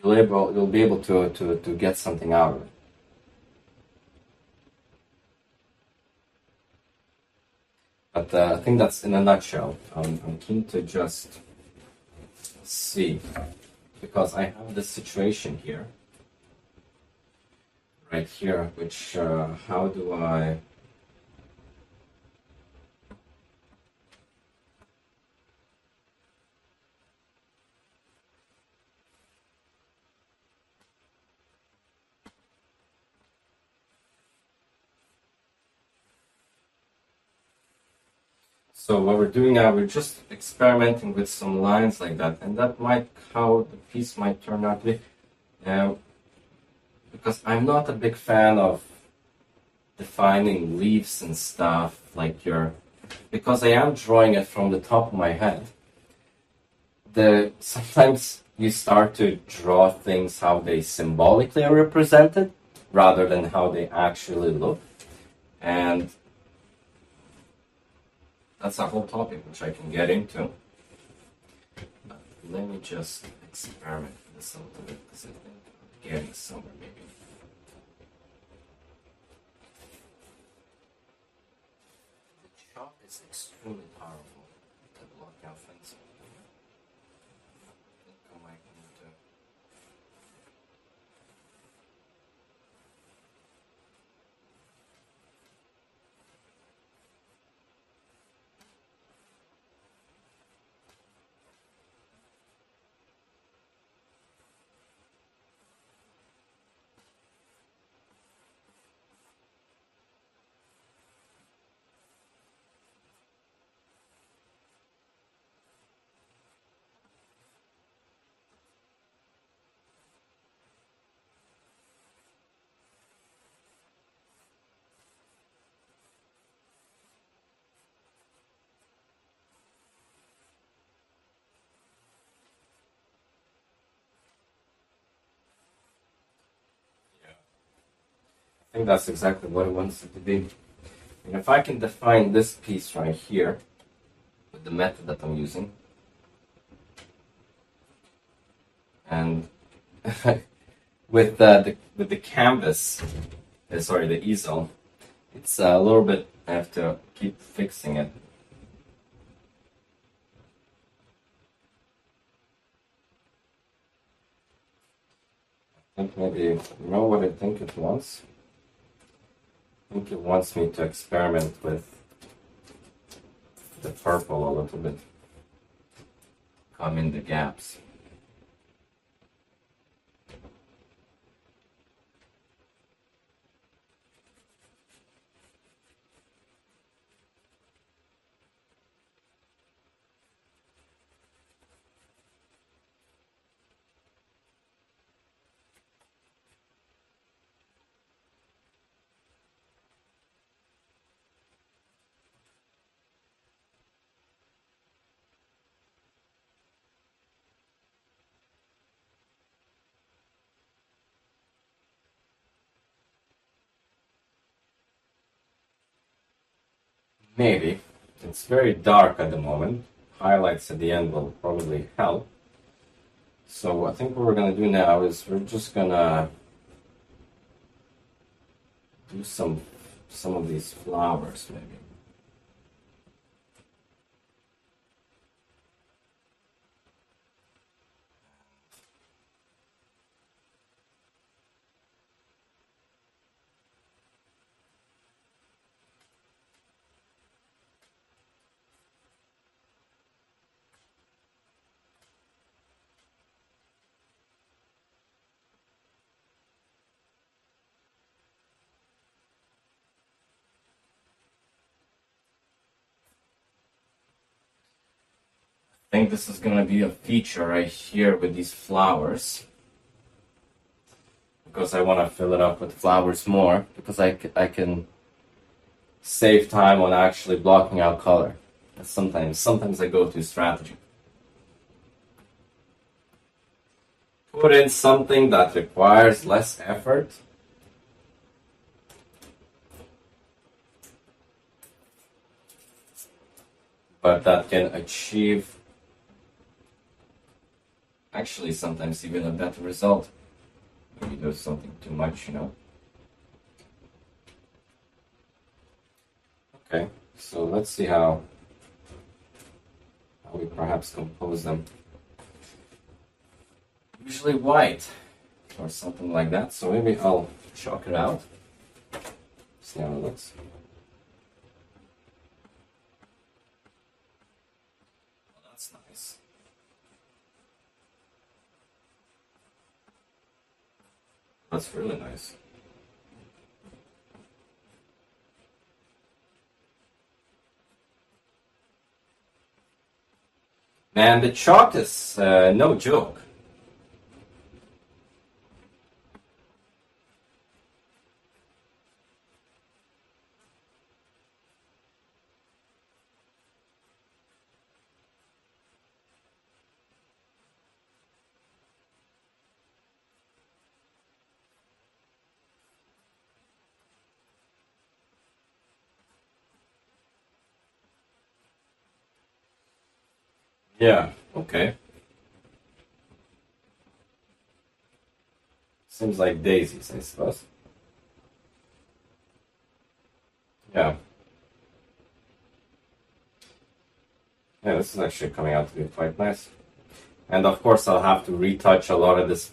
you'll be able to get something out of it. But I think that's in a nutshell. I'm keen to just see, because I have this situation here, right here, which how do I... So what we're doing now, we're just experimenting with some lines like that, and that might, how the piece might turn out to be. because I'm not a big fan of defining leaves and stuff like because I am drawing it from the top of my head. Sometimes you start to draw things how they symbolically are represented rather than how they actually look, and that's a whole topic which I can get into. But let me just experiment with this a little bit because I think I'm getting somewhere maybe. The chalk is extremely powerful to block out things. I think I might need to. I think that's exactly what it wants it to be. And if I can define this piece right here with the method that I'm using, and with the canvas, sorry, the easel, it's a little bit, I have to keep fixing it. I think maybe, you know what I think it wants? I think it wants me to experiment with the purple a little bit. Come in the gaps. Maybe. It's very dark at the moment. Highlights at the end will probably help. So I think what we're going to do now is we're just going to do some of these flowers maybe. I think this is going to be a feature right here with these flowers, because I want to fill it up with flowers more, because I can save time on actually blocking out color. Sometimes I go to strategy. Put in something that requires less effort, but that can achieve actually sometimes even a better result. Maybe do something too much, you know. Okay, so let's see how we perhaps compose them. Usually white or something like that, so maybe I'll chalk it out. See how it looks. Well, that's nice. That's really nice. Man, the chalk is no joke. Yeah, okay. Seems like daisies, I suppose. Yeah. Yeah, this is actually coming out to be quite nice. And of course, I'll have to retouch a lot of this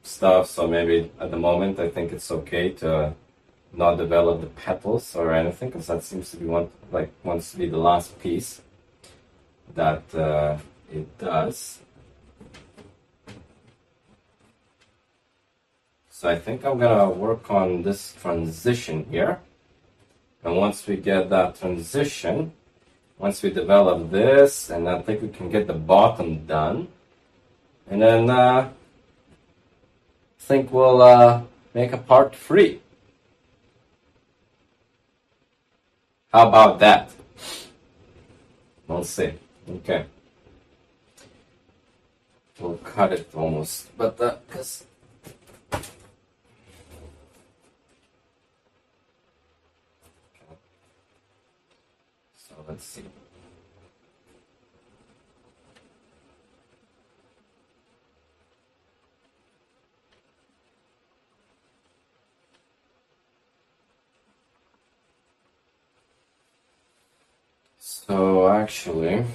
stuff, so maybe at the moment I think it's okay to not develop the petals or anything, because that seems to be wants to be the last piece that it does. So I think I'm gonna work on this transition here, and once we get that transition, once we develop this, and I think we can get the bottom done, and then I think we'll make a part 3. How about that? We'll see. Okay. We'll cut it almost, but because so let's see. So actually,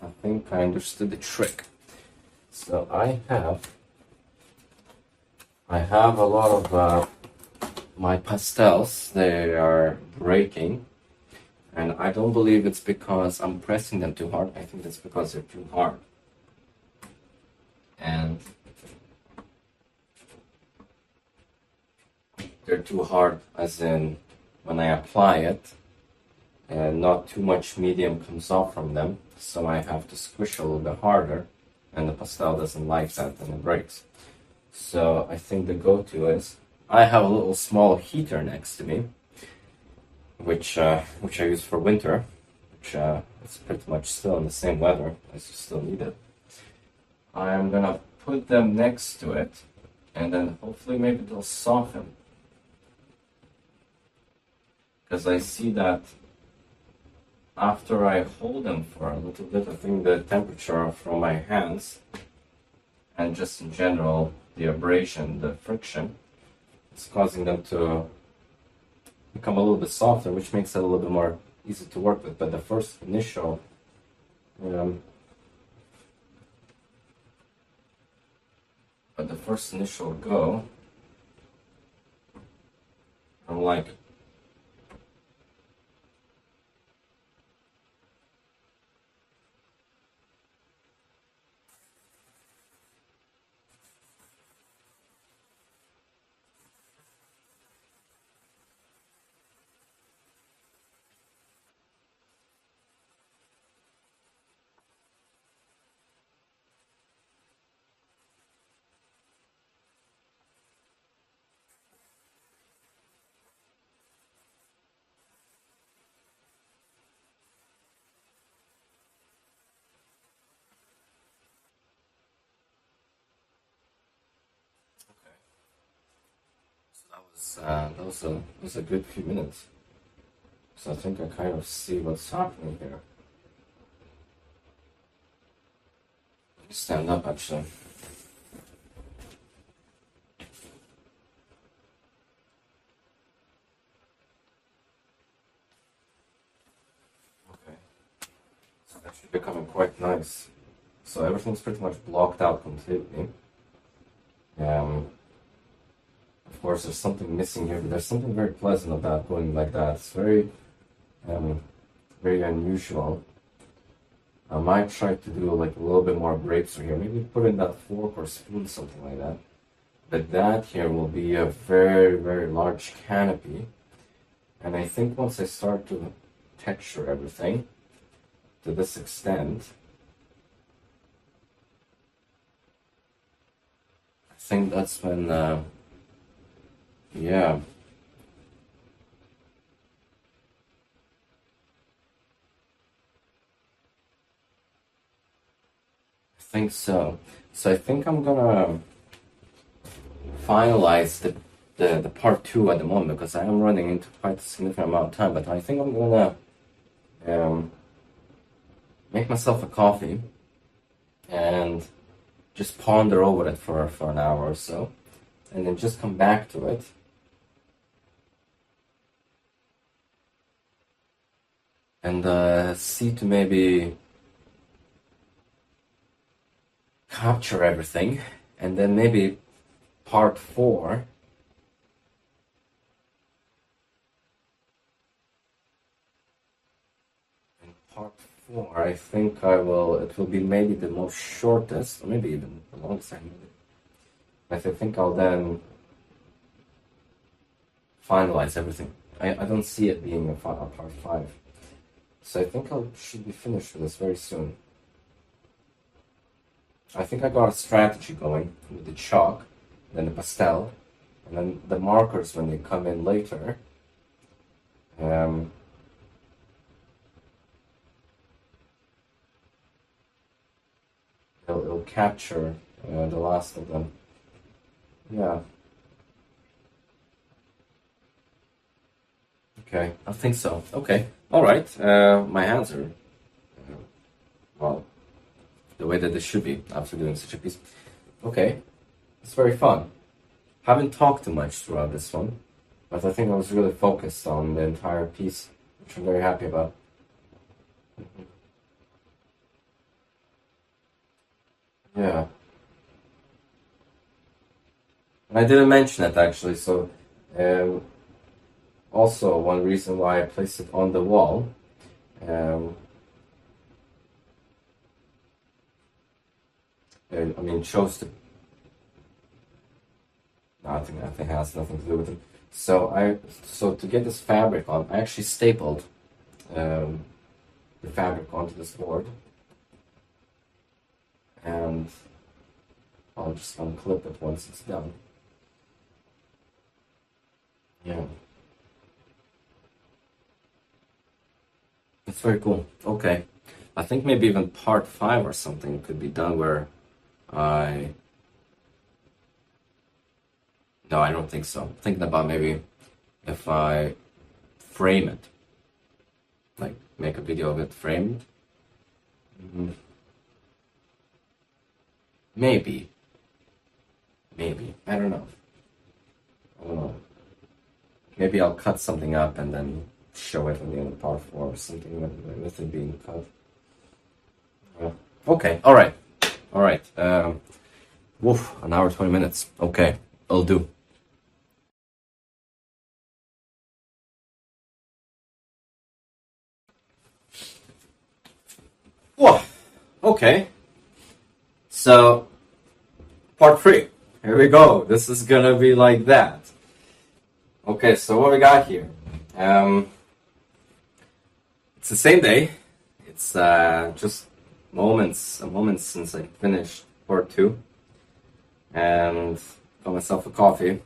I think I understood the trick. So I have a lot of my pastels. They are breaking, and I don't believe it's because I'm pressing them too hard. I think it's because they're too hard. And they're too hard as in when I apply it, and not too much medium comes off from them, so I have to squish a little bit harder, and the pastel doesn't like that and it breaks. So I think the go-to is, I have a little small heater next to me, which I use for winter, which is pretty much still in the same weather, as you still need it. I'm gonna put them next to it, and then hopefully maybe they'll soften. Because I see that after I hold them for a little bit, I think the temperature from my hands, and just in general, the abrasion, the friction, is causing them to become a little bit softer, which makes it a little bit more easy to work with. But the first initial go, I'm like, that was a good few minutes. So I think I kind of see what's happening here. Let me stand up actually. Okay. So that should be becoming quite nice. So everything's pretty much blocked out completely. Of course, there's something missing here, but there's something very pleasant about going like that. It's very, very unusual. I might try to do like a little bit more breaks here. Maybe put in that fork or spoon, something like that. But that here will be a very, very large canopy. And I think once I start to texture everything to this extent, I think that's when, yeah. I think so. So I think I'm gonna finalize the part 2 at the moment, because I am running into quite a significant amount of time, but I think I'm gonna make myself a coffee, and just ponder over it for an hour or so, and then just come back to it. And see to maybe capture everything, and then maybe part 4. In part 4, I think it will be maybe the most shortest, or maybe even the longest I need. But I think I'll then finalize everything. I don't see it being a part 5. So I think I should be finished with this very soon. I think I got a strategy going with the chalk, then the pastel, and then the markers when they come in later. It'll capture the last of them. Yeah. Okay, I think so. Okay, all right. My hands are, well, the way that they should be after doing such a piece. Okay, it's very fun. Haven't talked too much throughout this one, but I think I was really focused on the entire piece, which I'm very happy about. Yeah. And I didn't mention it actually, so also one reason why I placed it on the wall. I mean, chose to. No, I think it has nothing to do with it. So to get this fabric on, I actually stapled the fabric onto this board, and I'll just unclip it once it's done. Yeah. It's very cool. Okay. I think maybe even part 5 or something could be done where I... No, I don't think so. I'm thinking about maybe if I frame it. Like, make a video of it framed. Maybe. Maybe. I don't know. Maybe I'll cut something up and then show it on the end of part 4 or something with it being cut. Okay, alright. Alright. Woof, an hour, 20 minutes. Okay, I'll do. Whoa, okay. So, part 3. Here we go. This is gonna be like that. Okay, so what we got here? It's the same day. It's just moments since I finished part 2, and got myself a coffee.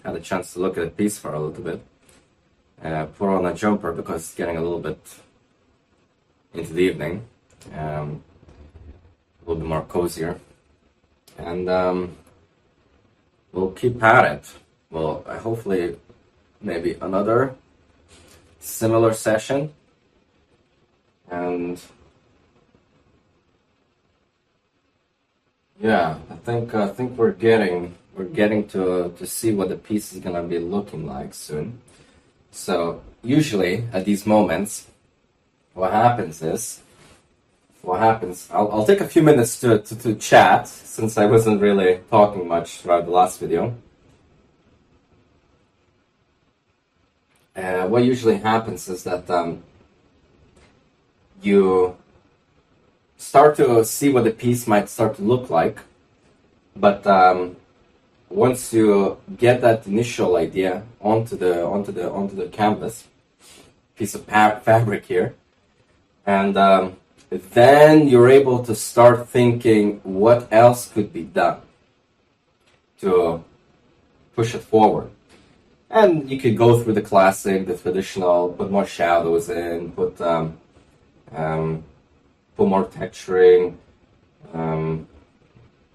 Had a chance to look at the piece for a little bit. Put on a jumper because it's getting a little bit into the evening. A little bit more cozier, and we'll keep at it. Well, hopefully maybe another similar session, and yeah, I think we're getting to see what the piece is gonna be looking like soon. So usually at these moments, what happens? I'll take a few minutes to chat, since I wasn't really talking much throughout the last video. What usually happens is that you start to see what the piece might start to look like, but once you get that initial idea onto the canvas, piece of fabric here, and then you're able to start thinking what else could be done to push it forward. And you could go through the classic, the traditional, put more shadows in, put more texturing.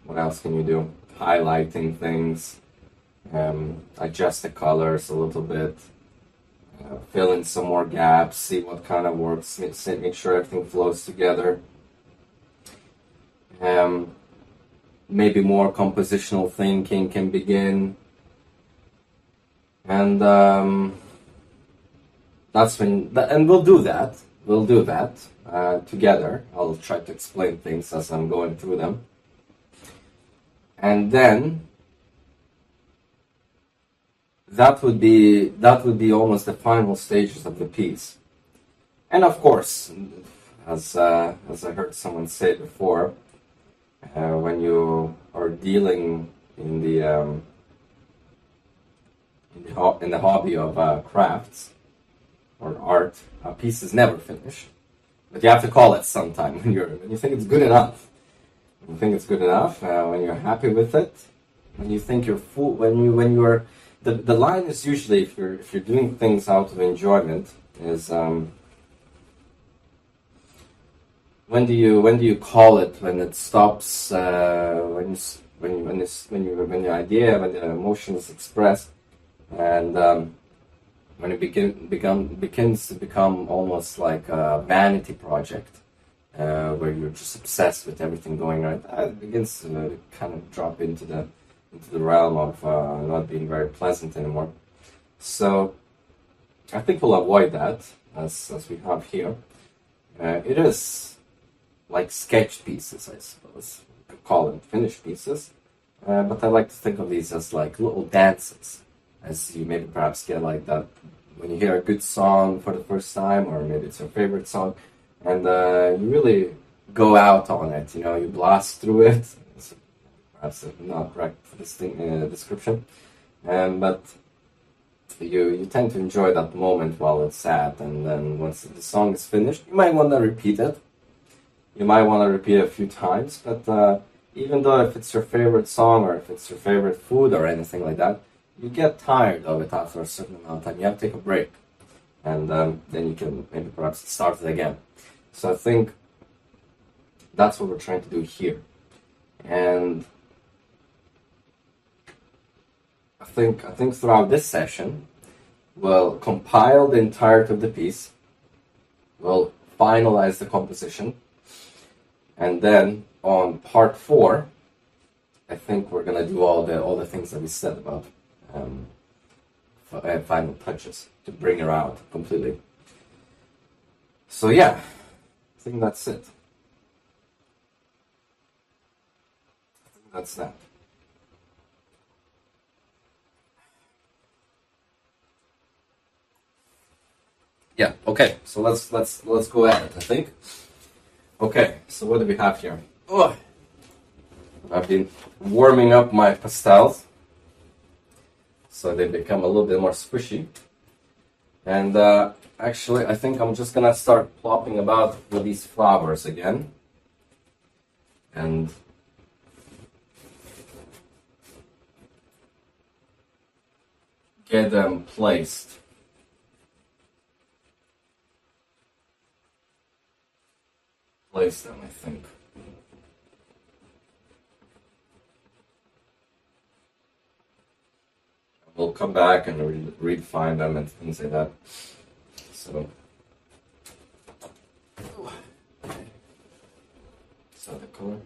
What else can you do? Highlighting things, adjust the colors a little bit, fill in some more gaps, see what kind of works, make sure everything flows together. Maybe more compositional thinking can begin, and that's when, and we'll do that. We'll do that together. I'll try to explain things as I'm going through them, and then that would be almost the final stages of the piece. And of course, as I heard someone say before, when you are dealing in the hobby of crafts or art, a piece is never finished. But you have to call it sometime when you think it's good enough. When you think it's good enough, when you're happy with it, when you think you're full, when you're the line is usually, if you're doing things out of enjoyment, is when do you call it when it stops, when the idea, when the emotion is expressed, and when it begins to become almost like a vanity project, where you're just obsessed with everything going right. It begins to kind of drop into the realm of not being very pleasant anymore. So I think we'll avoid that as we have here. It is like sketch pieces, I suppose. You could call them finished pieces. But I like to think of these as like little dances, as you maybe perhaps get like that when you hear a good song for the first time, or maybe it's your favorite song, and you really go out on it. You blast through it. It's perhaps not correct for this description, but you tend to enjoy that moment while it's sad, and then once the song is finished, you might want to repeat it. You might want to repeat it a few times, but even though if it's your favorite song or if it's your favorite food or anything like that, you get tired of it after a certain amount of time. You have to take a break, and then you can maybe perhaps start it again. So I think that's what we're trying to do here, and I think throughout this session, we'll compile the entirety of the piece, we'll finalize the composition, and then on part 4, I think we're gonna do all the things that we said about final touches to bring her out completely. So yeah, I think that's it. I think that's that. Yeah. Okay. So let's go at it, I think. Okay. So what do we have here? Oh, I've been warming up my pastels, so they become a little bit more squishy. And actually, I think I'm just gonna start plopping about with these flowers again, and get them placed. Place them, I think. We'll come back and redefine them and things like that. So the color.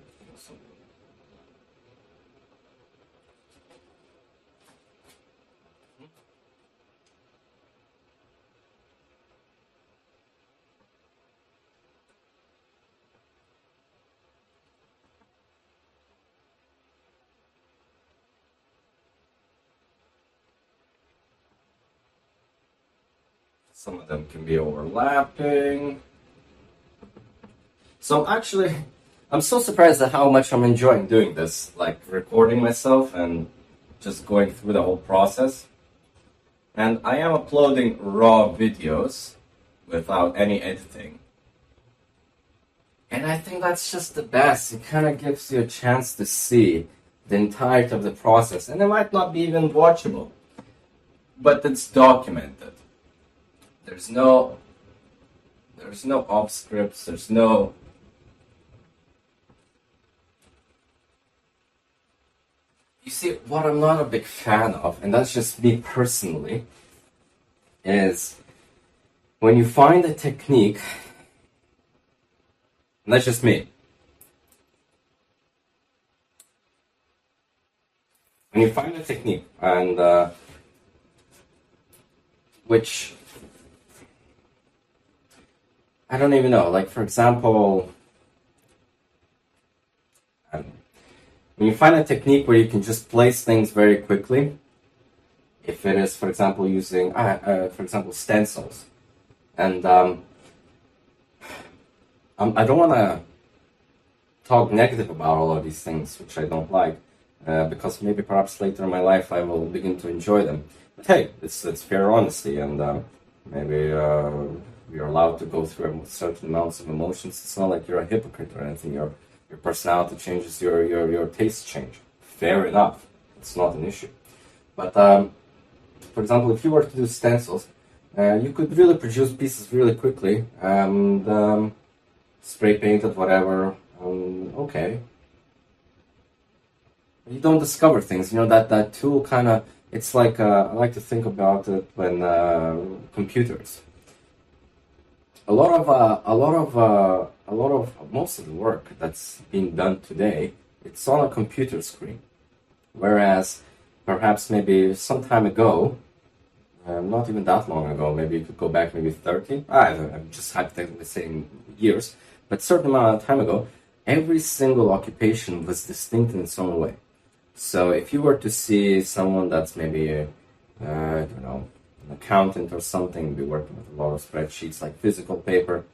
Some of them can be overlapping. So actually, I'm so surprised at how much I'm enjoying doing this, like recording myself and just going through the whole process. And I am uploading raw videos without any editing. And I think that's just the best. It kind of gives you a chance to see the entirety of the process. And it might not be even watchable, but it's documented. There's no off scripts, there's no You see, what I'm not a big fan of, and that's just me personally, is when you find a technique, and that's just me, when you find a technique and which I don't even know, like for example, when you find a technique where you can just place things very quickly, if it is, for example, using, for example, stencils, and I don't want to talk negative about all of these things, which I don't like, because maybe perhaps later in my life I will begin to enjoy them. But hey, it's fair honesty, and maybe you're allowed to go through certain amounts of emotions. It's not like you're a hypocrite or anything. Your personality changes, your tastes change. Fair enough. It's not an issue. But for example, if you were to do stencils, you could really produce pieces really quickly and spray painted, whatever. Okay. You don't discover things. You know, that tool kind of, it's like, I like to think about it when computers. Most of the work that's being done today, it's on a computer screen. Whereas, perhaps maybe some time ago, not even that long ago, maybe you could go back maybe 30, I'm just hypothetically saying years, but a certain amount of time ago, every single occupation was distinct in its own way. So if you were to see someone that's maybe, I don't know, an accountant or something, be working with a lot of spreadsheets like physical paper,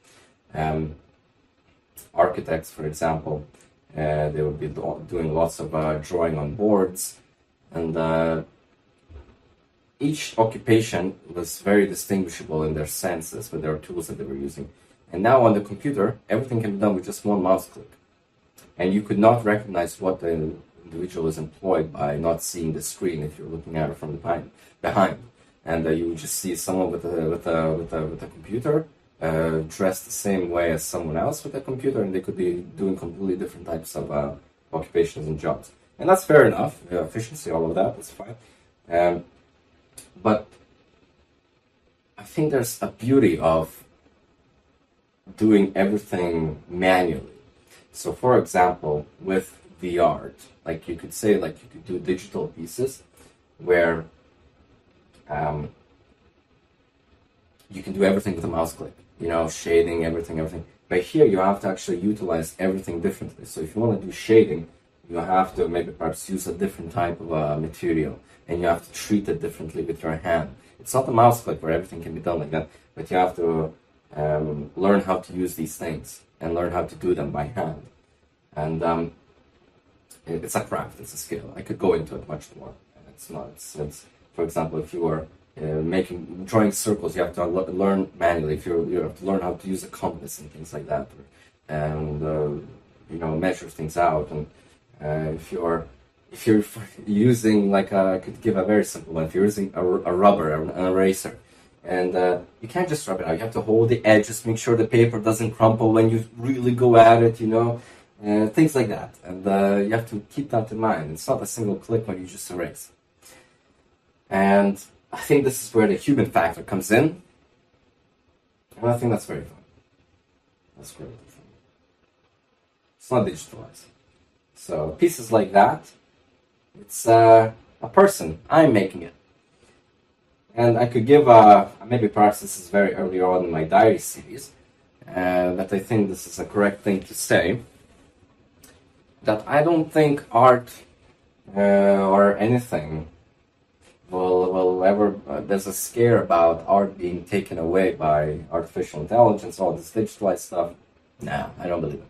architects, for example, they would be doing lots of drawing on boards, and each occupation was very distinguishable in their senses with their tools that they were using. And now on the computer, everything can be done with just one mouse click. And you could not recognize what the individual is employed by not seeing the screen if you're looking at it from behind. And you would just see someone with a computer dressed the same way as someone else with a computer, and they could be doing completely different types of occupations and jobs. And that's fair enough. Efficiency, all of that, that's fine. But I think there's a beauty of doing everything manually. So, for example, with the art, like you could say, like you could do digital pieces where you can do everything with a mouse click, you know, shading, everything. But here you have to actually utilize everything differently. So if you want to do shading, you have to maybe perhaps use a different type of material, and you have to treat it differently with your hand. It's not a mouse click where everything can be done like that, but you have to learn how to use these things and learn how to do them by hand. And it's a craft, it's a skill. I could go into it much more. It's for example, if you were drawing circles, you have to learn manually. If you have to learn how to use a compass and things like that, and measure things out. And if you're using, like, I could give a very simple one. If you're using a rubber, an eraser, and you can't just rub it out. You have to hold the edges, make sure the paper doesn't crumple when you really go at it. Things like that. And you have to keep that in mind. It's not a single click when you just erase. And I think this is where the human factor comes in. And I think that's very fun. That's great. It's not digitalized. So pieces like that, it's a person. I'm making it. And I could give maybe perhaps this is very early on in my diary series, but I think this is a correct thing to say, that I don't think art or anything will ever, there's a scare about art being taken away by artificial intelligence, all this digitalized stuff. Nah, I don't believe it.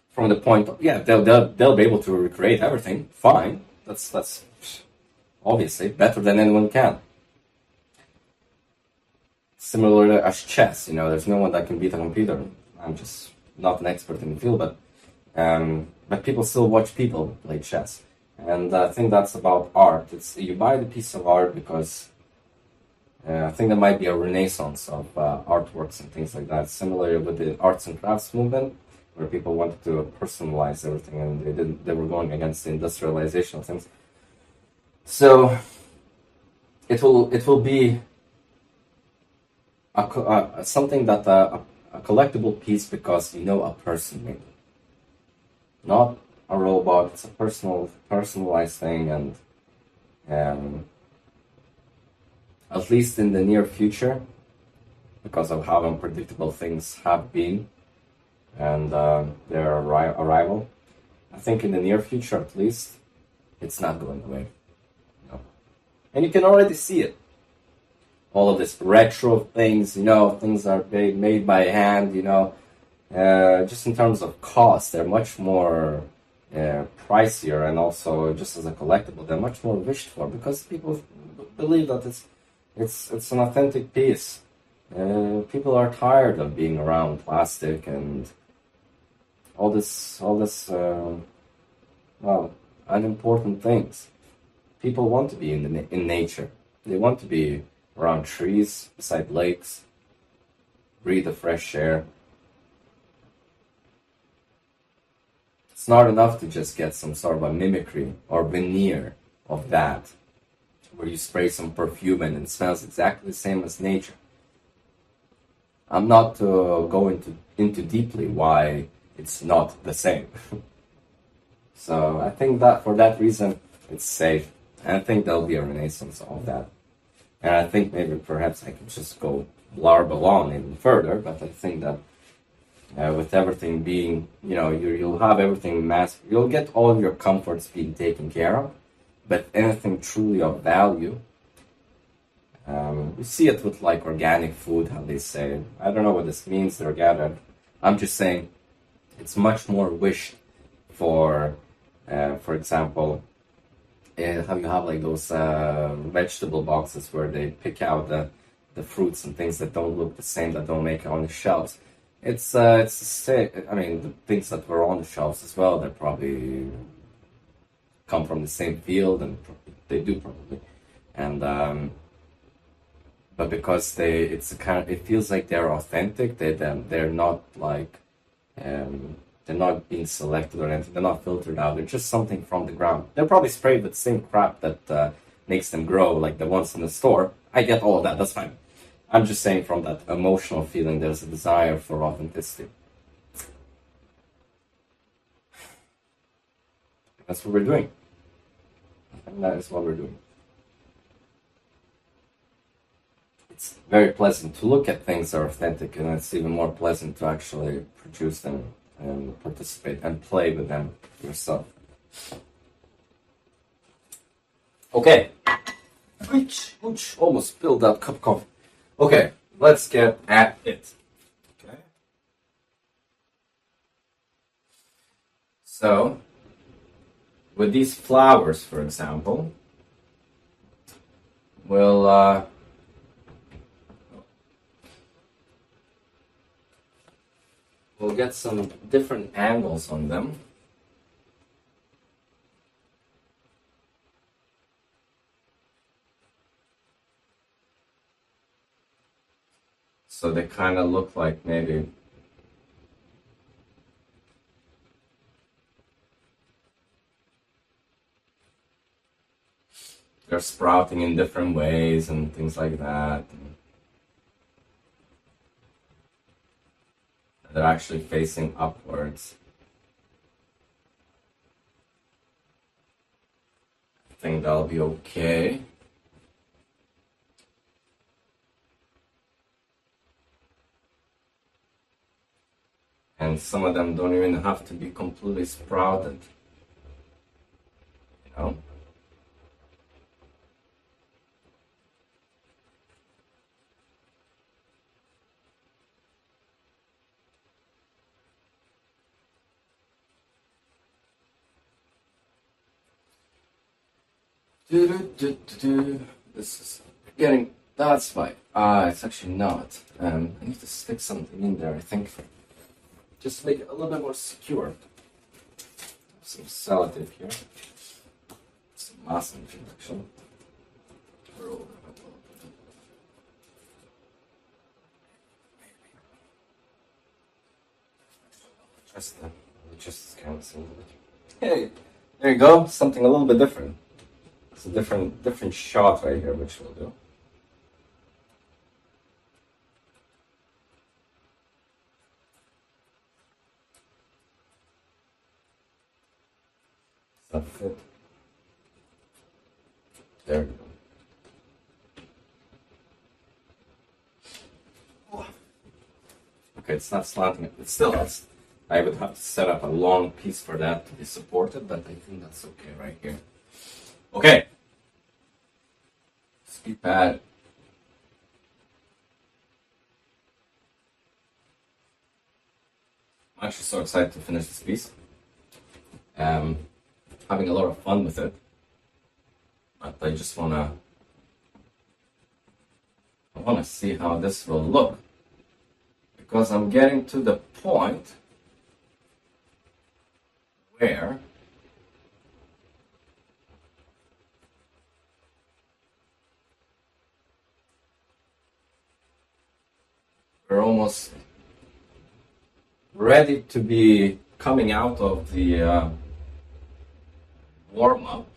From the point of, yeah, they'll be able to recreate everything, fine. That's obviously better than anyone can. Similarly as chess, there's no one that can beat a computer. I'm just not an expert in the field, but people still watch people play chess. And I think that's about art. You buy the piece of art because I think there might be a renaissance of artworks and things like that. Similarly with the arts and crafts movement, where people wanted to personalize everything, and they were going against the industrialization of things. So it will be something that a collectible piece because a person made it, not a robot. It's a personalized thing, and at least in the near future, because of how unpredictable things have been and their arrival, I think in the near future at least, it's not going away. No. And you can already see it. All of this retro things, things are made by hand, just in terms of cost, they're much more pricier, and also just as a collectible, they're much more wished for because people believe that it's an authentic piece. People are tired of being around plastic and all this unimportant things. People want to be in nature. They want to be around trees, beside lakes, breathe the fresh air. It's not enough to just get some sort of a mimicry or veneer of that, where you spray some perfume and it smells exactly the same as nature. I'm not going into deeply why it's not the same. So I think that for that reason, it's safe. And I think there'll be a renaissance of that. And I think maybe perhaps I could just go blarb along even further, but I think that with everything being, you'll have everything you'll get all your comforts being taken care of, but anything truly of value, you see it with like organic food, how they say. I don't know what this means, they're organic. I'm just saying it's much more wished for example, how you have like those vegetable boxes where they pick out the fruits and things that don't look the same, that don't make it on the shelves. It's the same. I mean, the things that were on the shelves as well, they probably come from the same field, and they do probably. And but because it feels like they're authentic. They're not like they're not being selected or anything. They're not filtered out. They're just something from the ground. They're probably sprayed with the same crap that makes them grow, like the ones in the store. I get all of that. That's fine. I'm just saying from that emotional feeling, there's a desire for authenticity. That's what we're doing. And that is what we're doing. It's very pleasant to look at things that are authentic, and it's even more pleasant to actually produce them and participate and play with them yourself. Okay. Which almost spilled that cup of coffee. Okay, let's get at it. Okay. So, with these flowers, for example, we'll get some different angles on them. So they kind of look like maybe they're sprouting in different ways and things like that. They're actually facing upwards. I think that'll be okay. And some of them don't even have to be completely sprouted, you know? This is getting, that's fine. It's actually not. I need to stick something in there, I think. Just make it a little bit more secure. Some sellotape here. Some masking actually. Just kind of simple. Hey, there you go. Something a little bit different. It's a different shot right here, which we'll do. There we go. Okay, it's not slanting. It still is. I would have to set up a long piece for that to be supported, but I think that's okay right here. Okay. Ski pad. I'm actually so excited to finish this piece. Having a lot of fun with it. But I just wanna see how this will look. Because I'm getting to the point where we're almost ready to be coming out of the warm-up.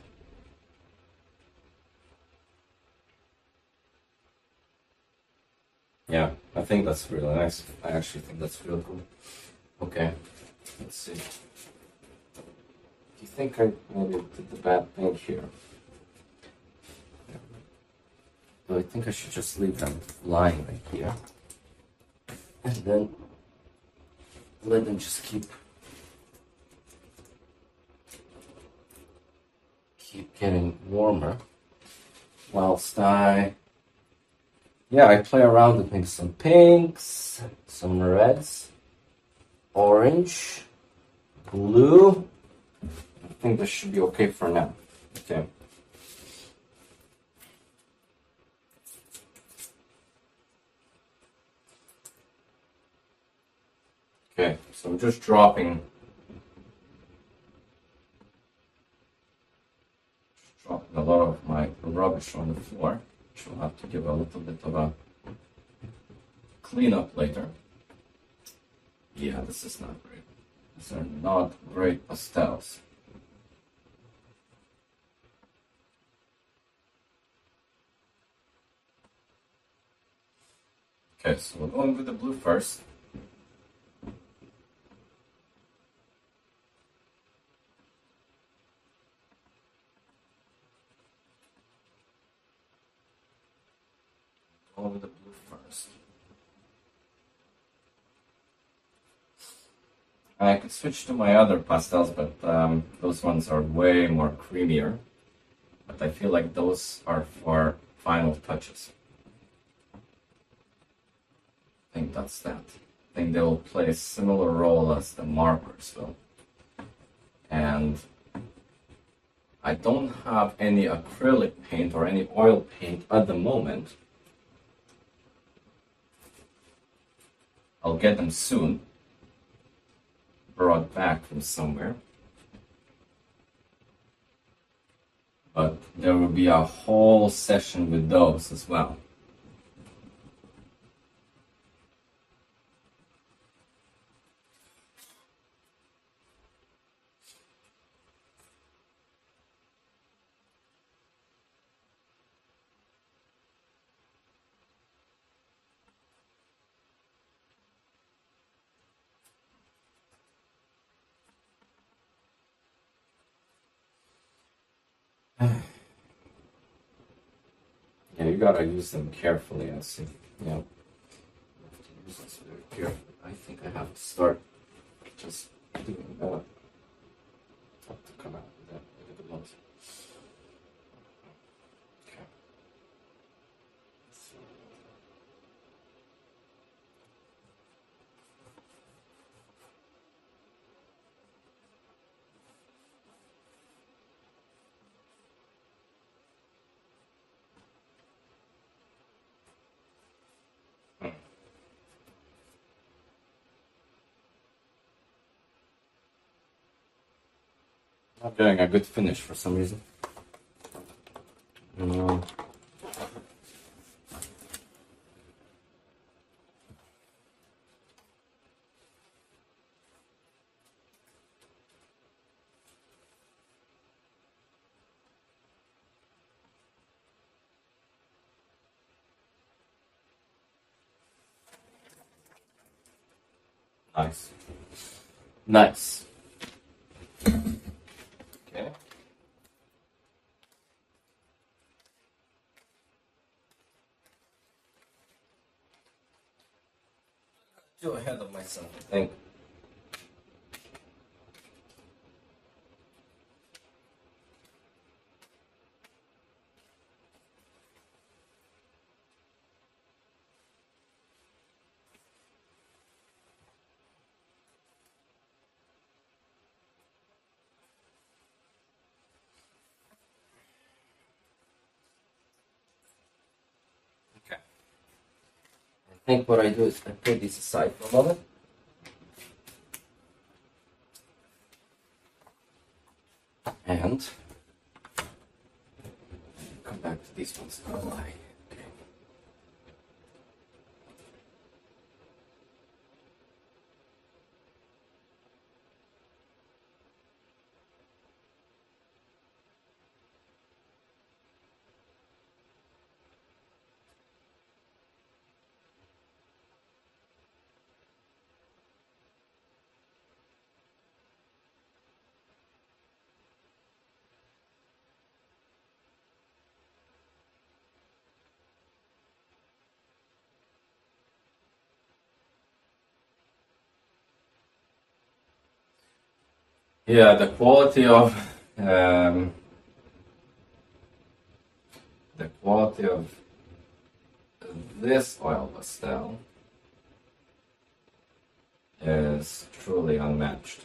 Yeah, I think that's really nice. I actually think that's really cool. Okay, let's see. Do you think I maybe did the bad thing here? So I think I should just leave them lying right here. And then let them just keep getting warmer whilst I play around with maybe some pinks, some reds, orange, blue. I think this should be okay for now. Okay. Okay, so I'm just dropping a lot of my rubbish on the floor, which will have to give a little bit of a cleanup later. Yeah, this is not great. These are not great pastels. Okay, so we're going with the blue first. With the blue first. I could switch to my other pastels, but those ones are way more creamier. But I feel like those are for final touches. I think that's that. I think they will play a similar role as the markers will. And I don't have any acrylic paint or any oil paint at the moment. I'll get them soon, brought back from somewhere. But there will be a whole session with those as well. Yeah, you gotta use them carefully, I see. Yeah. Use this very carefully. I think I have to start just doing that. Have to come out with that with the most. Okay. Let's see. Not getting a good finish for some reason. Nice. Nice. Okay. too ahead of myself, I think. Okay. I think what I do is I put these aside for a moment. And come back to these ones. Okay. Yeah, the quality of this oil pastel is truly unmatched.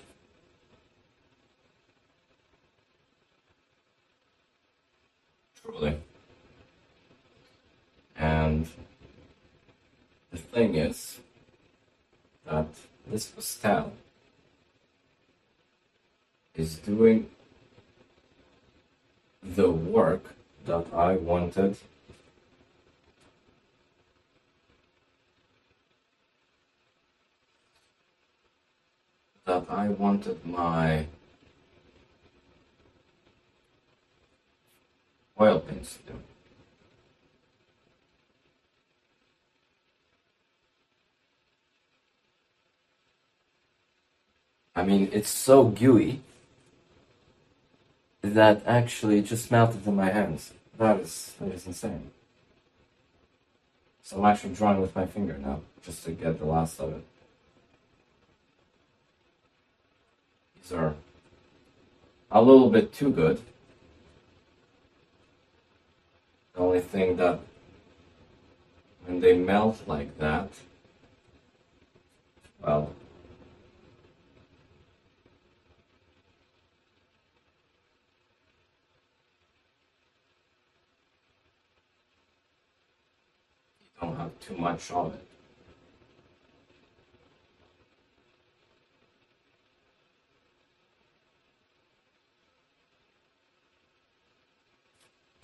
Truly. And the thing is that this pastel is doing the work that I wanted my oil paints to do. I mean, it's so gooey that actually just melted in my hands. That is insane. So I'm actually drawing with my finger now, just to get the last of it. These are a little bit too good. The only thing that when they melt like that, well, you don't have too much of it.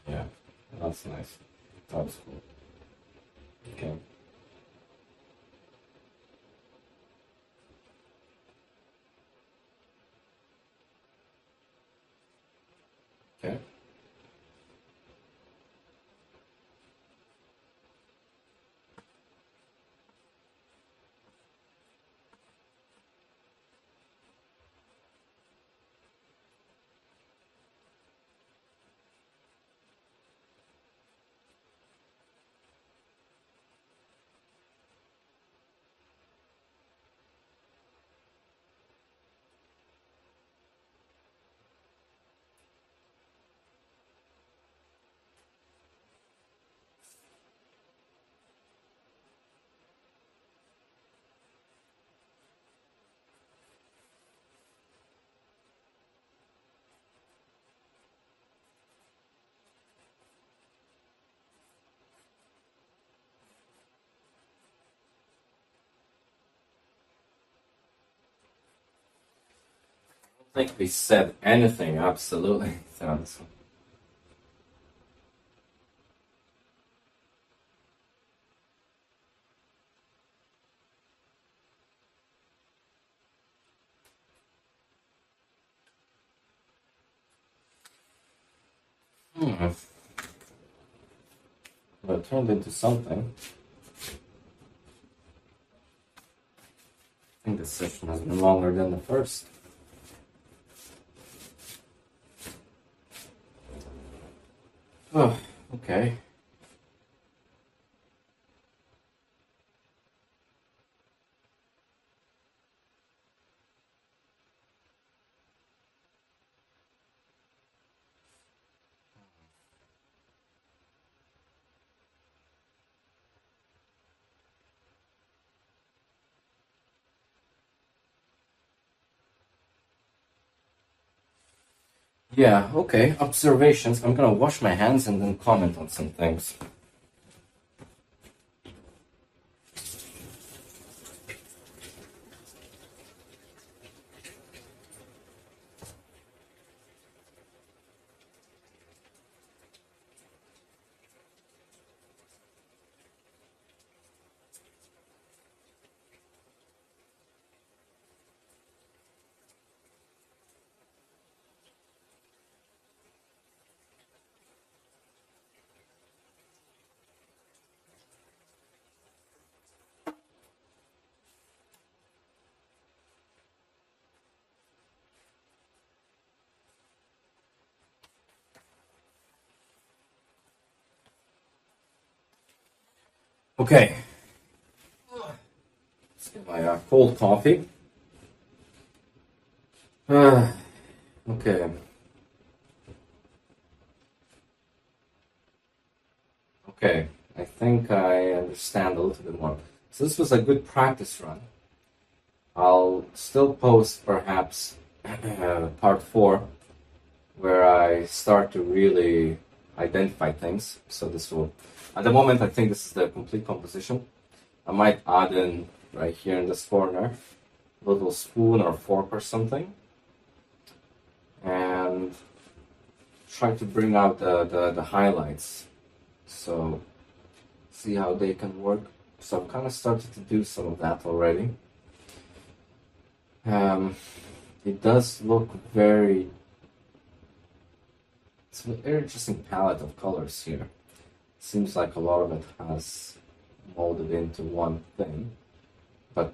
Yeah, that's nice. That's cool. Okay. Okay. I don't think we said anything absolutely. Sounds. Well, it turned into something. I think this session has been longer than the first. Oh, okay. Yeah, okay, observations. I'm gonna wash my hands and then comment on some things. Okay, let's get my cold coffee. Okay. Okay, I think I understand a little bit more. So this was a good practice run. I'll still post perhaps part 4 where I start to really identify things. So this will, at the moment I think this is the complete composition. I might add in right here in this corner a little spoon or fork or something and try to bring out the highlights. So see how they can work. So I've kind of started to do some of that already. It does look very, it's an very interesting palette of colors here. Seems like a lot of it has molded into one thing, but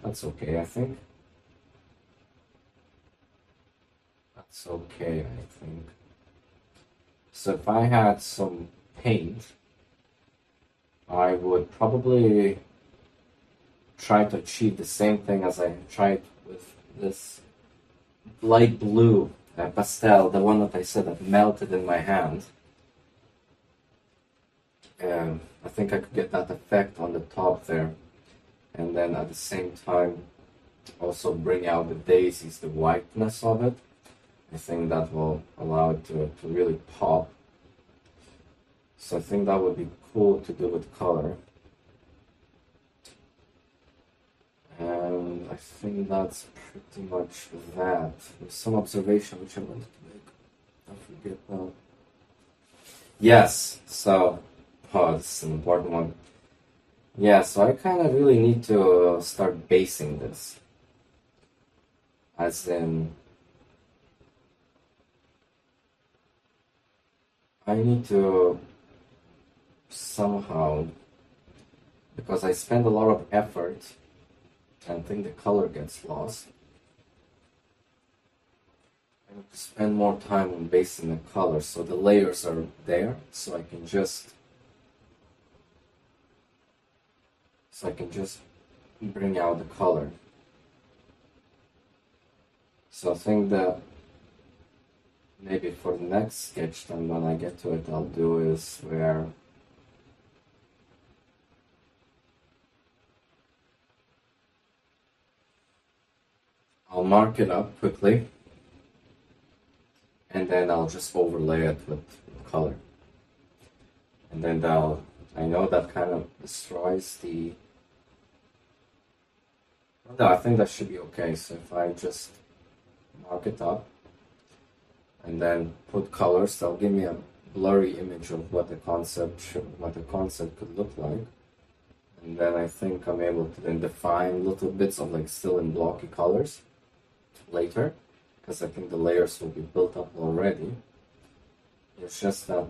that's okay, I think. That's okay, I think. So if I had some paint, I would probably try to achieve the same thing as I tried with this light blue pastel, the one that I said that melted in my hand. I think I could get that effect on the top there, and then at the same time also bring out the daisies, the whiteness of it. I think that will allow it to really pop. So I think that would be cool to do with color. And I think that's pretty much that. There's some observation which I wanted to make. I forget now. Yes, so, oh, this is an important one. Yeah, so I kind of really need to start basing this. As in, I need to somehow, because I spend a lot of effort and think the color gets lost, I need to spend more time on basing the color so the layers are there, so I can just bring out the color. So I think that maybe for the next sketch, then when I get to it, I'll do is where I'll mark it up quickly and then I'll just overlay it with color. And then I know that kind of destroys the, no, I think that should be okay. So if I just mark it up and then put colors, that'll give me a blurry image of what the concept could look like. And then I think I'm able to then define little bits of like still in blocky colors later, because I think the layers will be built up already. It's just that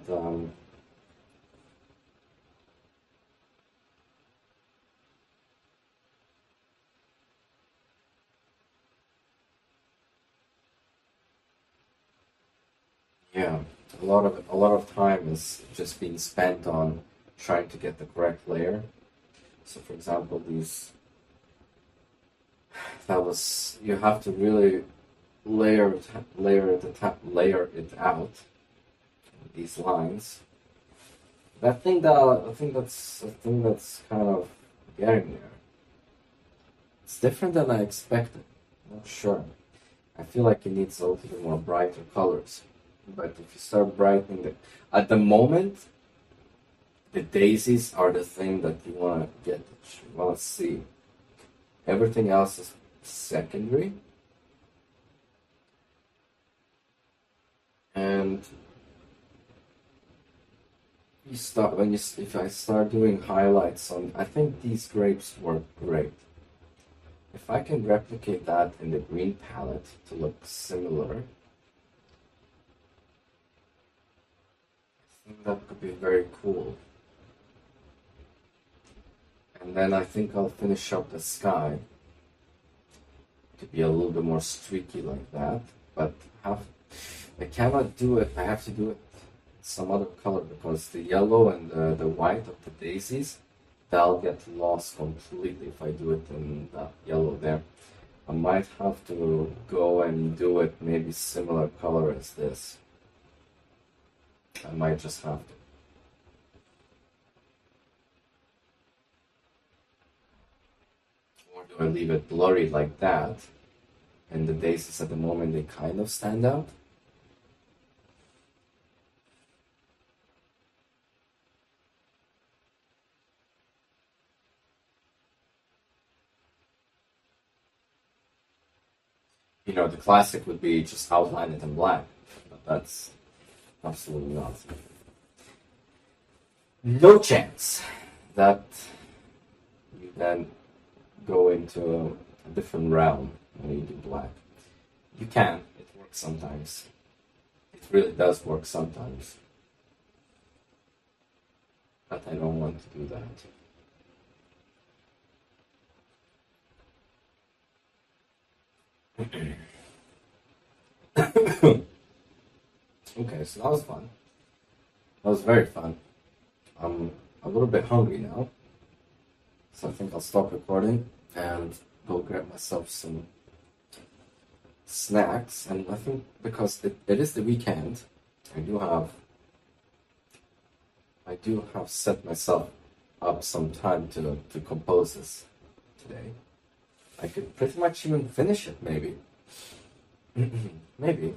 yeah, a lot of time is just being spent on trying to get the correct layer. So for example, you have to really layer it out, these lines. I think that's kind of getting there. It's different than I expected. Not sure. I feel like it needs a little bit more brighter colors. But if you start brightening it, at the moment, the daisies are the thing that you want to get, you want to see. Everything else is secondary. And you start if I start doing highlights on, I think these grapes work great. If I can replicate that in the green palette to look similar, I think that could be very cool. And then I think I'll finish up the sky to be a little bit more streaky like that. But I cannot do it. I have to do it some other color because the yellow and the white of the daisies, they'll get lost completely if I do it in that yellow there. I might have to go and do it maybe similar color as this. I might just have to. Or do I leave it blurry like that? And the daisies at the moment, they kind of stand out. You know, the classic would be just outline it in black, but that's absolutely not. No chance that you then go into a different realm when you do black. You can, it works sometimes. It really does work sometimes. But I don't want to do that. Okay, so that was fun. That was very fun. I'm a little bit hungry now, so I think I'll stop recording and go grab myself some snacks. And I think because it is the weekend, I do have set myself up some time to compose this today. I could pretty much even finish it, maybe. Maybe.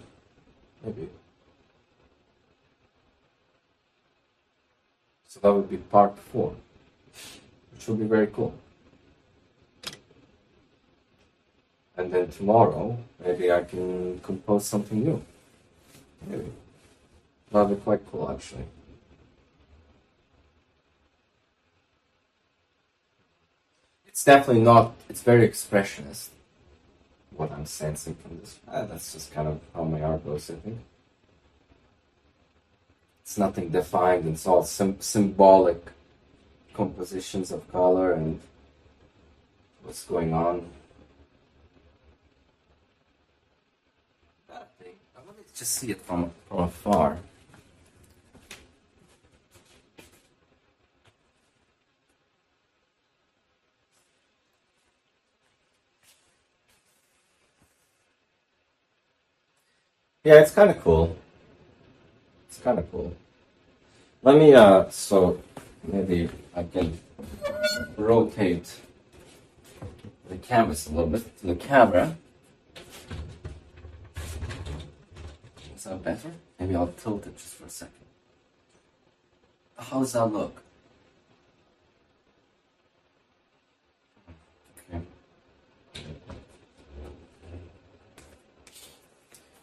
So that would be part 4, which would be very cool. And then tomorrow, maybe I can compose something new. Maybe. That would be quite cool, actually. It's definitely not, it's very expressionist, what I'm sensing from this. That's just kind of how my art goes, I think. It's nothing defined, it's all symbolic compositions of color and what's going on. That thing, let me just see it from afar. Yeah, it's kind of cool. It's kind of cool. Let me, so maybe I can rotate the canvas a little bit to the camera. Is that better? Maybe I'll tilt it just for a second. How does that look? Okay.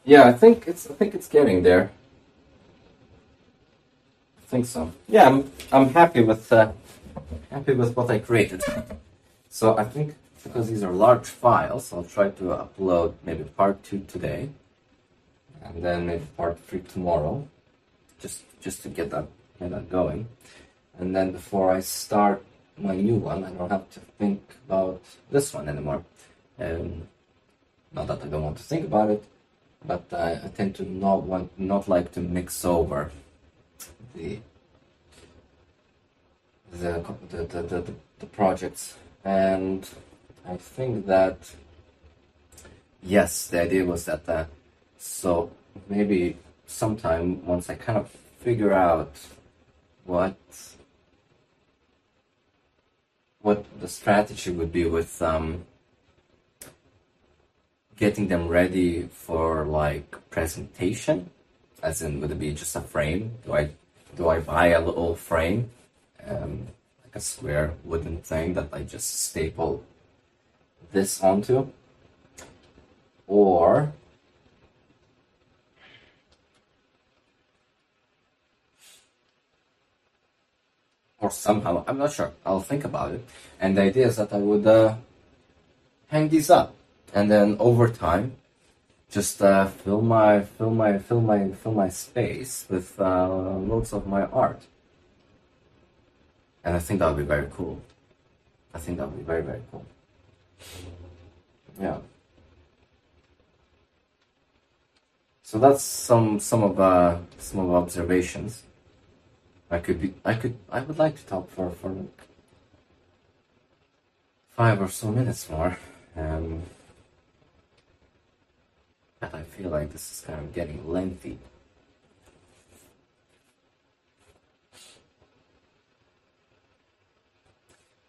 Yeah, I think it's getting there. I think so. Yeah, I'm happy with what I created. So I think because these are large files, I'll try to upload maybe part 2 today, and then maybe part 3 tomorrow, just to get that going. And then before I start my new one, I don't have to think about this one anymore. Not that I don't want to think about it, but I tend to not like to mix over the projects. And I think that yes, the idea was that so maybe sometime once I kind of figure out what the strategy would be with getting them ready for like presentation, as in would it be just a frame? Do I buy a little frame, like a square wooden thing that I just staple this onto, or somehow, I'm not sure. I'll think about it. And the idea is that I would hang these up, and then over time, just fill my space with loads of my art. And I think that would be very cool. I think that would be very, very cool. Yeah. So that's some of observations. I would like to talk for like 5 or so minutes more. But I feel like this is kind of getting lengthy.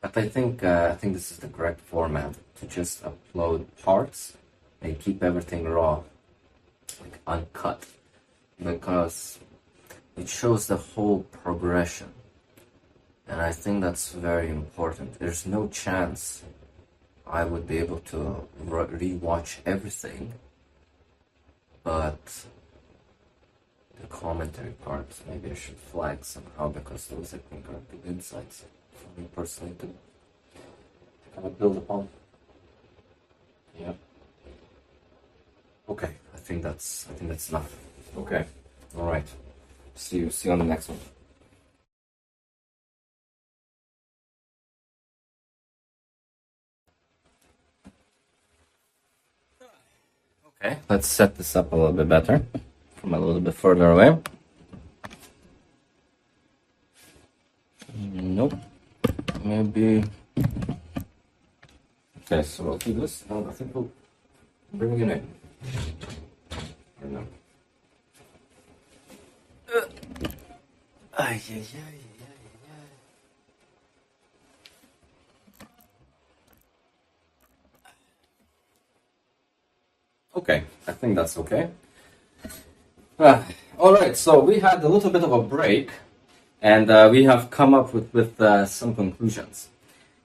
But I think this is the correct format to just upload parts and keep everything raw, like uncut, because it shows the whole progression, and I think that's very important. There's no chance I would be able to re-watch everything, but the commentary parts maybe I should flag somehow, because those I think are good insights for me personally to kind of build upon. Yeah. Okay, I think that's enough. Okay, all right. See you on the next one. Okay, let's set this up a little bit better from a little bit further away. Nope. Maybe. Okay, so we'll do this. I think we'll bring it in. Or no. Ay, ay, ay. Okay, I think that's okay. All right, so we had a little bit of a break, and we have come up with some conclusions.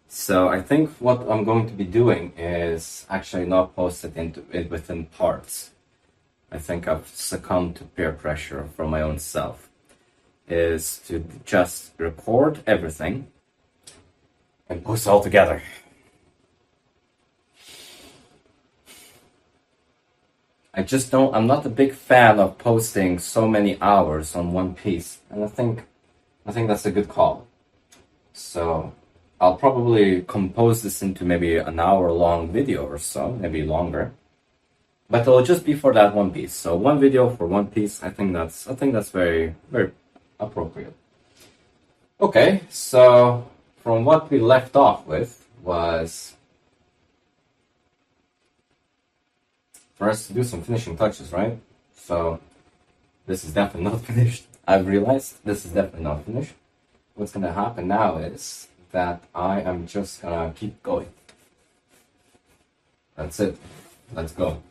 So I think what I'm going to be doing is actually not post it within parts. I think I've succumbed to peer pressure from my own self. Is to just record everything and post it all together. I'm not a big fan of posting so many hours on one piece, and I think that's a good call. So I'll probably compose this into maybe an hour-long video or so, maybe longer. But it'll just be for that one piece. So one video for one piece. I think that's very, very appropriate. Okay, so from what we left off with was for us to do some finishing touches, right? So this is definitely not finished. I've realized this is definitely not finished. What's gonna happen now is that I am just gonna keep going. That's it. Let's go.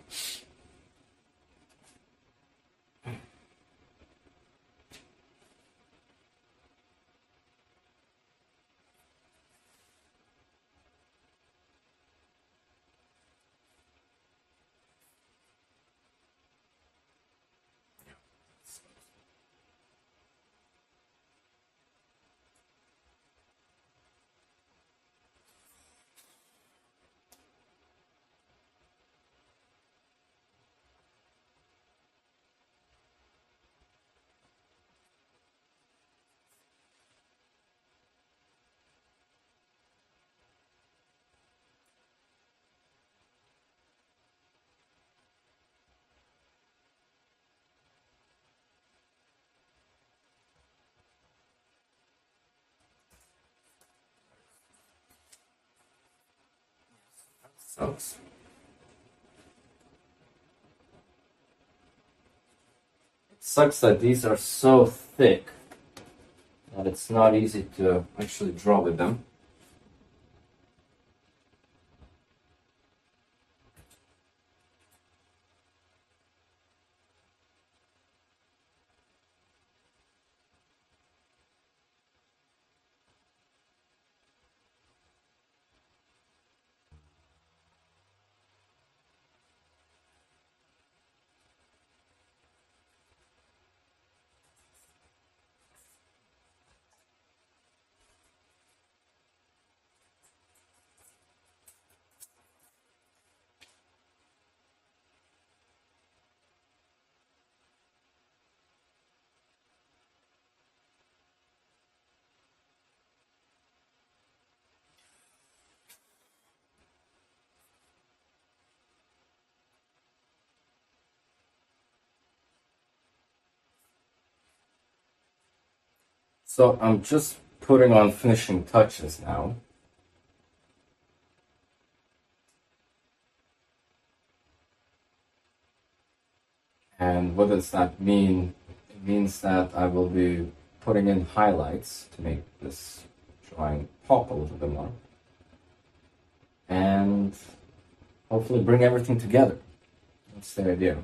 Sucks. It sucks that these are so thick that it's not easy to actually draw with them. So I'm just putting on finishing touches now. And what does that mean? It means that I will be putting in highlights to make this drawing pop a little bit more. And hopefully bring everything together. That's the idea.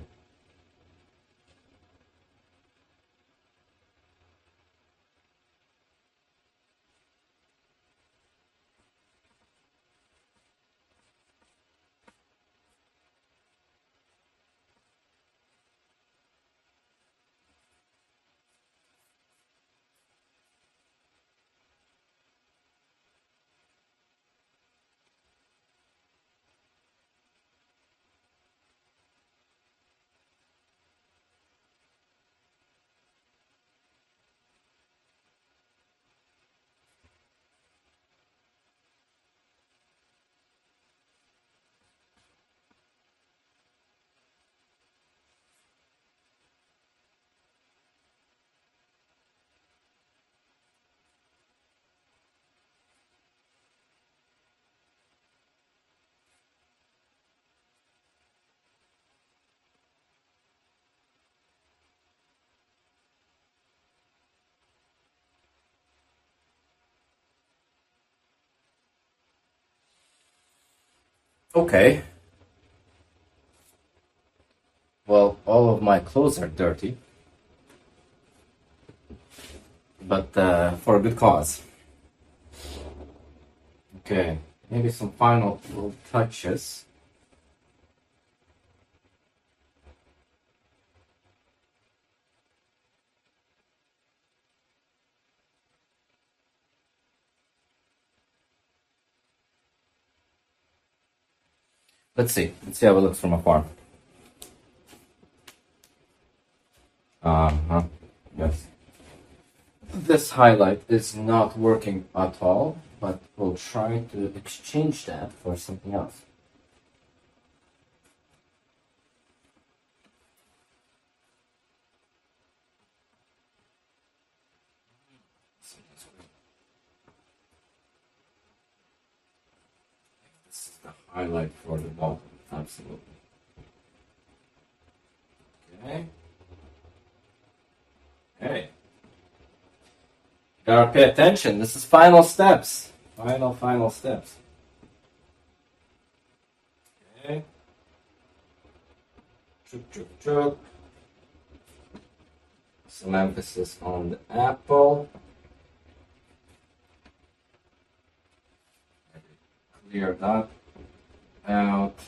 Okay. Well, all of my clothes are dirty, but for a good cause. Okay, maybe some final little touches. Let's see how it looks from afar. Yes. This highlight is not working at all, but we'll try to exchange that for something else. This is the highlight for the bottom, absolutely. Okay. Okay. Gotta pay attention. This is final steps. Final steps. Okay. Chuk. Some emphasis on the apple. Clear that out.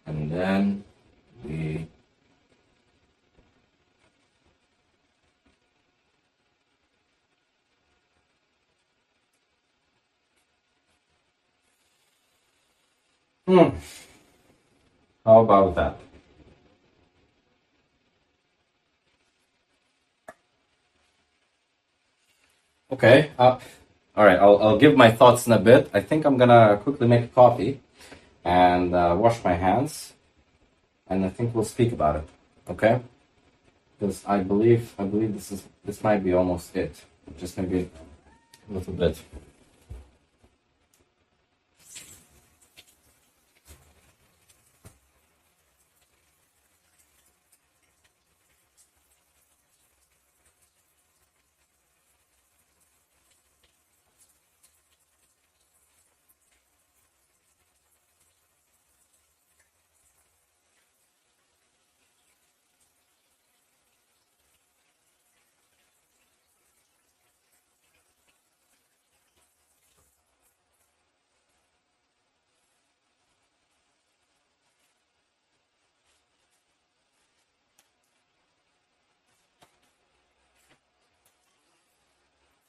And then we How about that? Okay. All right. I'll give my thoughts in a bit. I think I'm gonna quickly make a coffee and wash my hands, and I think we'll speak about it. Okay? Because I believe this might be almost it. Just maybe a little bit.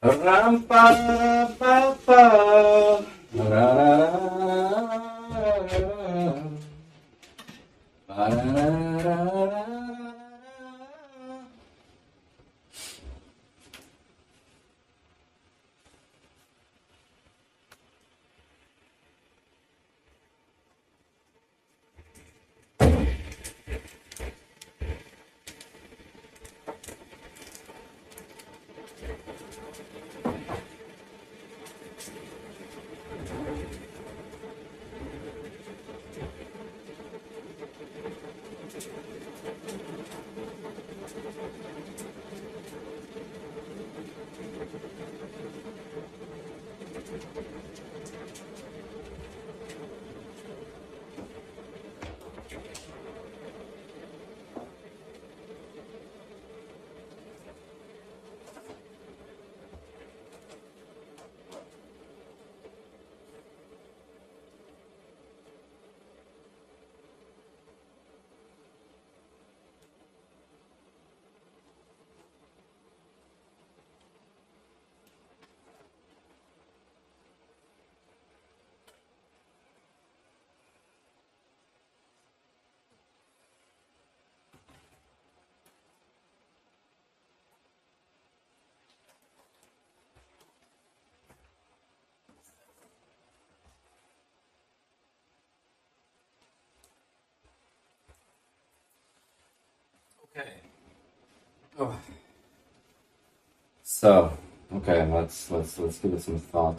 Ram pa pa pa. Okay. Oh. So, okay, let's give it some thought.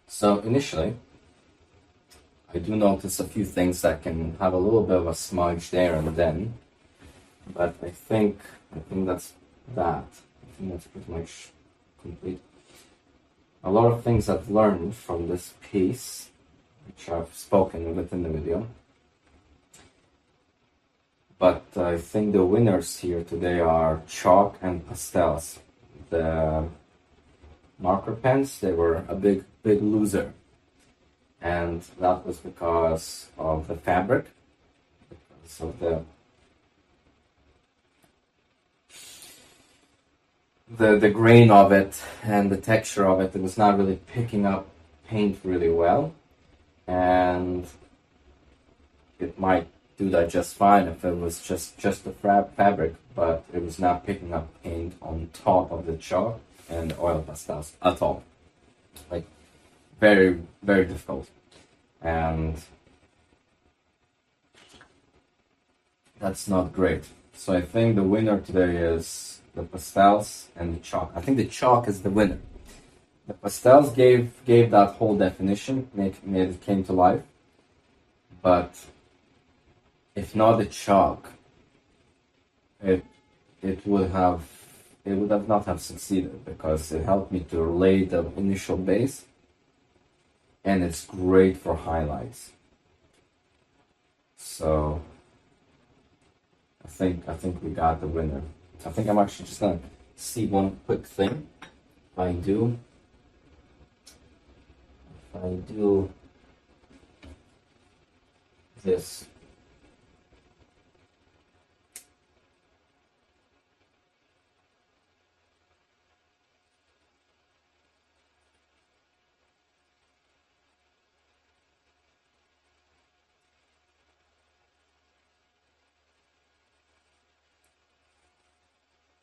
So initially, I do notice a few things that can have a little bit of a smudge there and then, but I think that's that. I think that's pretty much complete. A lot of things I've learned from this piece, which I've spoken within the video. But I think the winners here today are chalk and pastels. The marker pens, they were a big loser. And that was because of the fabric, because of the grain of it and the texture of it. It was not really picking up paint really well, and it might do that just fine if it was just the fabric, but it was not picking up paint on top of the chalk and oil pastels at all. Like, very difficult, and that's not great. So I think the winner today is the pastels and the chalk. I think the chalk is the winner. The pastels gave that whole definition, made it came to life, but if not the chalk, it would have not have succeeded, because it helped me to lay the initial base, and it's great for highlights. So I think we got the winner. I think I'm actually just gonna see one quick thing. If I do this.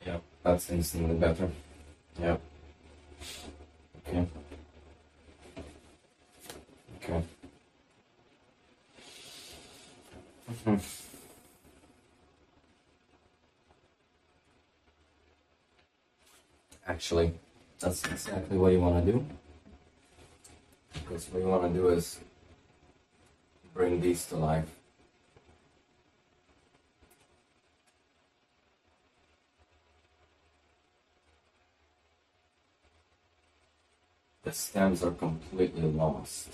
Yep, that's instantly better. Yep. Okay. Okay. Actually, that's exactly what you want to do. Because what you want to do is bring these to life. The stems are completely lost.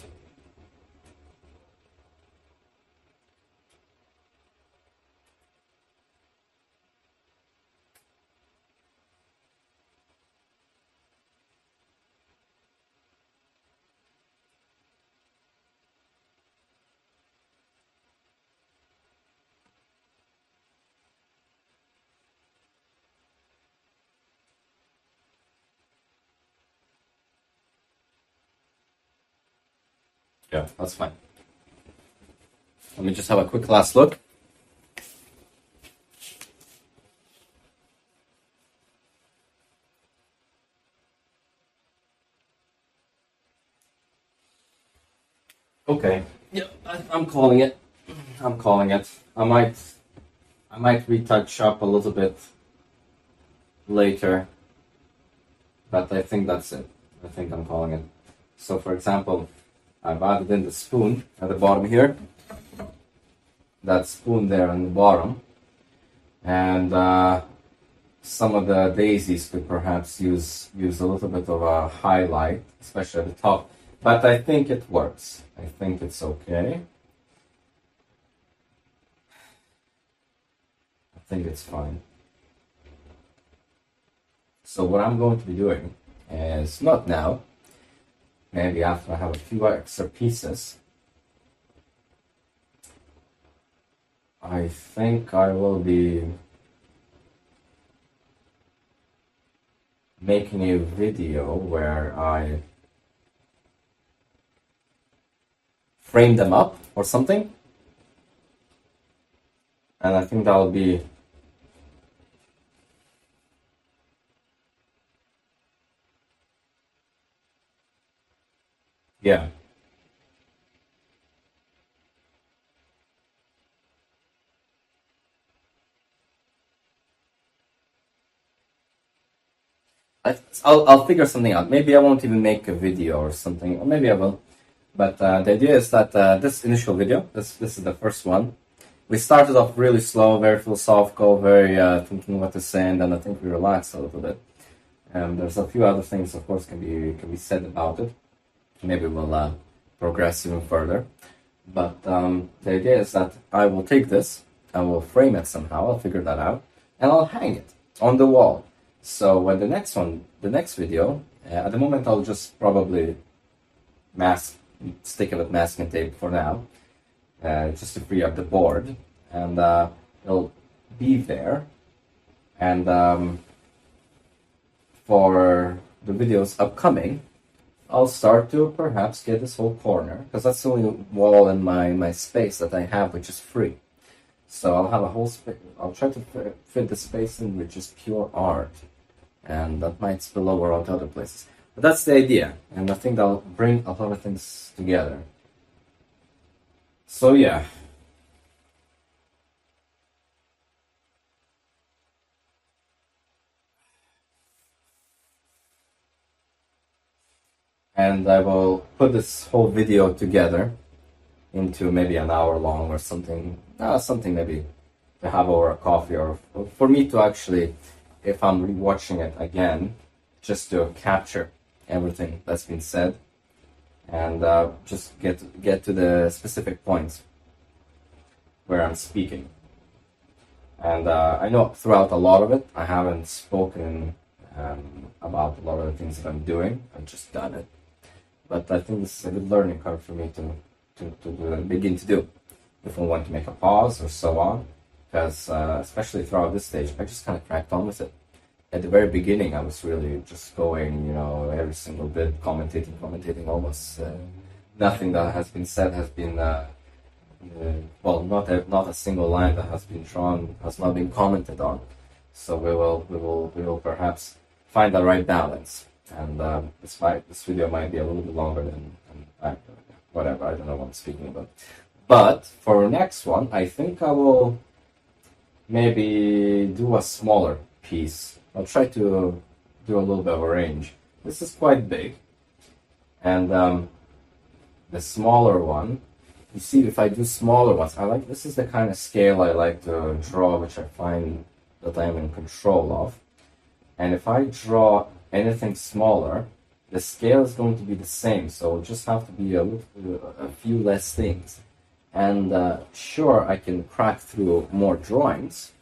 Yeah, that's fine. Let me just have a quick last look. Okay. Yeah, I'm calling it. I'm calling it. I might retouch up a little bit later, but I think that's it. I think I'm calling it. So, for example, I've added in the spoon at the bottom here. That spoon there on the bottom, and some of the daisies could perhaps use a little bit of a highlight, especially at the top. But I think it works. I think it's okay. I think it's fine. So what I'm going to be doing is, not now, maybe after I have a few extra pieces, I think I will be making a video where I frame them up or something, and I think that'll be Yeah. I'll figure something out. Maybe I won't even make a video or something, or maybe I will. But the idea is that this initial video, this is the first one. We started off really slow, very philosophical, very thinking what to say, and then I think we relaxed a little bit. And there's a few other things, of course, can be said about it. Maybe we'll progress even further. But the idea is that I will take this, I will frame it somehow, I'll figure that out, and I'll hang it on the wall. So when the next video, at the moment I'll just probably stick it with masking tape for now, just to free up the board, and it'll be there. And for the videos upcoming, I'll start to perhaps get this whole corner, because that's the only wall in my space that I have which is free. So I'll have a whole space. I'll try to fit the space in with just pure art, and that might spill over onto other places. But that's the idea, and I think that'll bring a lot of things together. So yeah. And I will put this whole video together into maybe an hour long or something, something maybe to have over a coffee, or for me to actually, if I'm rewatching it again, just to capture everything that's been said, and just get to the specific points where I'm speaking. And I know throughout a lot of it, I haven't spoken about a lot of the things that I'm doing. I've just done it. But I think this is a good learning curve for me to begin to do. If I want to make a pause or so on, because especially throughout this stage, I just kind of cracked on with it. At the very beginning, I was really just going, every single bit, commentating almost. Nothing that has been said has been, well, not a single line that has been drawn has not been commented on. So we will perhaps find the right balance. And this video might be a little bit longer than whatever. I don't know what I'm speaking about. But for next one, I think I will maybe do a smaller piece. I'll try to do a little bit of a range. This is quite big, and the smaller one. You see, if I do smaller ones, this is the kind of scale I like to draw, which I find that I am in control of. And if I draw anything smaller, the scale is going to be the same, so it'll just have to be a few less things. And sure, I can crack through more drawings,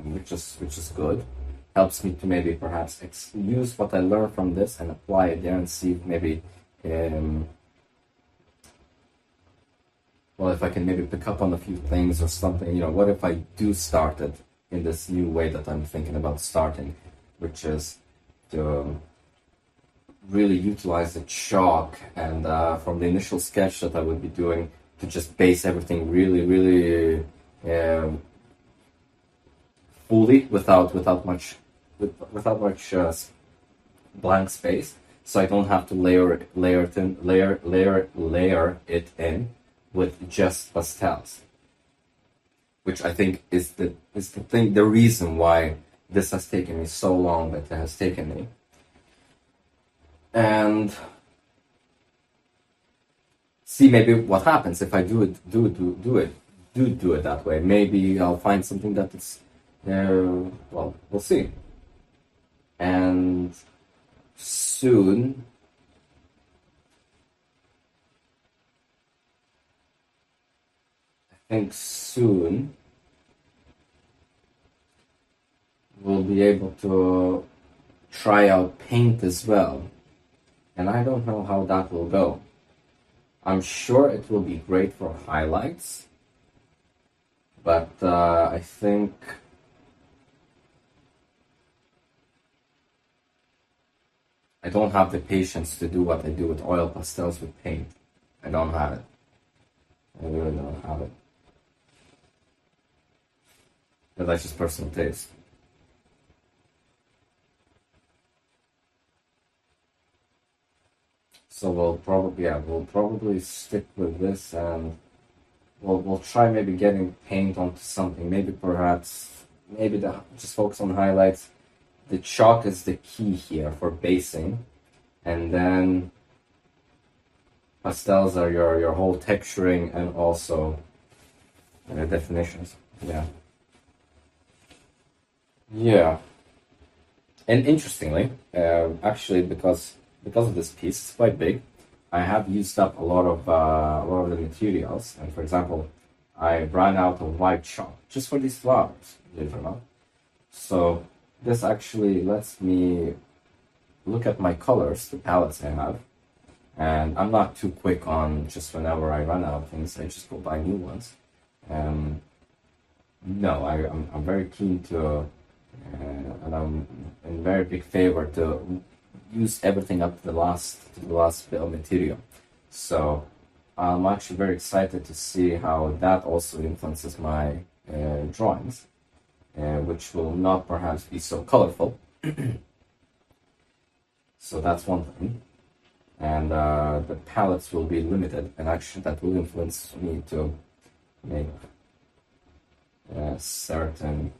which is good. Helps me to maybe perhaps use what I learned from this and apply it there and see if maybe, well, if I can maybe pick up on a few things or something. What if I do start it in this new way that I'm thinking about starting, which is to really utilize the chalk, and from the initial sketch that I would be doing, to just base everything really, really fully without much blank space, so I don't have to layer it in with just pastels, which I think is the reason why this has taken me so long that it has taken me. And see maybe what happens if I do it that way. Maybe I'll find something that is, well, we'll see. And soon, we'll be able to try out paint as well. And I don't know how that will go. I'm sure it will be great for highlights, but I think I don't have the patience to do what I do with oil pastels with paint. I don't have it. I really don't have it. But that's just personal taste. So we'll probably stick with this, and we'll try maybe getting paint onto something. Just focus on highlights. The chalk is the key here for basing, and then pastels are your whole texturing and also definitions. Yeah. And interestingly, actually, because of this piece, it's quite big. I have used up a lot of the materials, and for example, I ran out of white chalk just for these flowers, believe it or not. So this actually lets me look at my colors, the palettes I have, and I'm not too quick on just whenever I run out of things, I just go buy new ones. No, I'm very keen to, and I'm in very big favor to use everything up to the last bit of material. So I'm actually very excited to see how that also influences my drawings, which will not perhaps be so colorful. So that's one thing. And the palettes will be limited, and actually that will influence me to make certain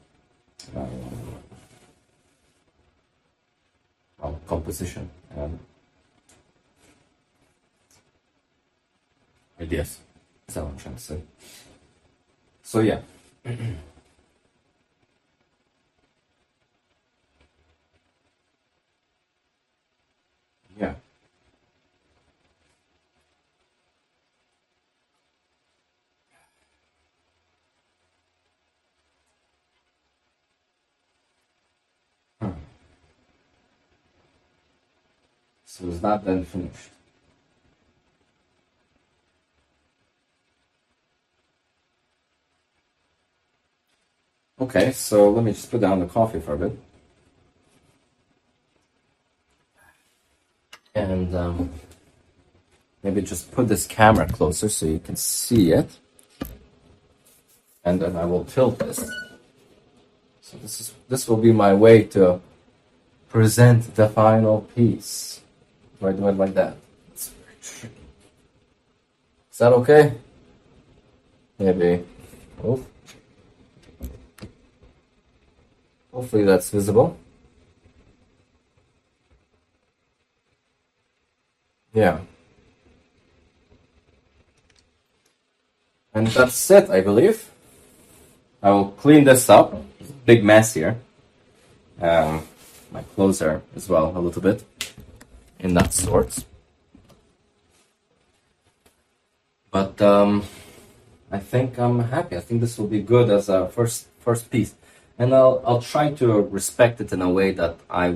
composition ideas. That's what I'm trying to say. So yeah. Yeah. So is that then finished? Okay, so let me just put down the coffee for a bit. And maybe just put this camera closer so you can see it. And then I will tilt this. So this will be my way to present the final piece. Do I do it like that? It's very tricky. Is that okay? Maybe. Oh. Hopefully that's visible. Yeah. And that's it, I believe. I will clean this up. It's a big mess here. My clothes are as well a little bit in that sort. But I think I'm happy. I think this will be good as a first piece. And I'll try to respect it in a way that I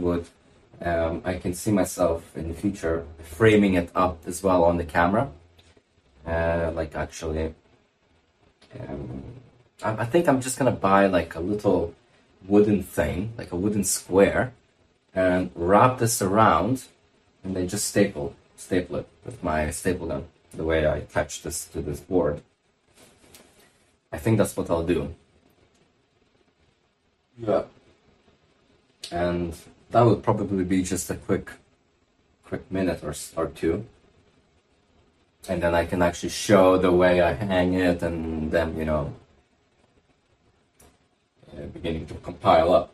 can see myself in the future framing it up as well on the camera. Like actually, I think I'm just gonna buy like a little wooden thing, like a wooden square, and wrap this around, and then just staple it with my staple gun, the way I attach this to this board. I think that's what I'll do. Yeah. And that would probably be just a quick minute or two. And then I can actually show the way I hang it, and then, beginning to compile up.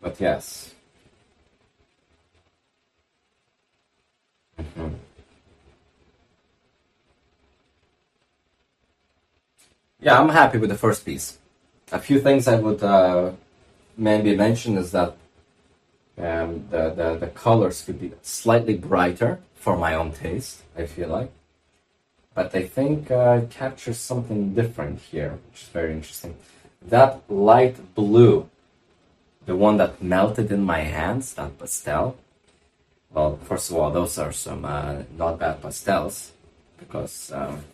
But yes. Yeah, I'm happy with the first piece. A few things I would maybe mention is that the colors could be slightly brighter for my own taste, I feel like. But I think it captures something different here, which is very interesting. That light blue, the one that melted in my hands, that pastel. Well, first of all, those are some not bad pastels, because I'm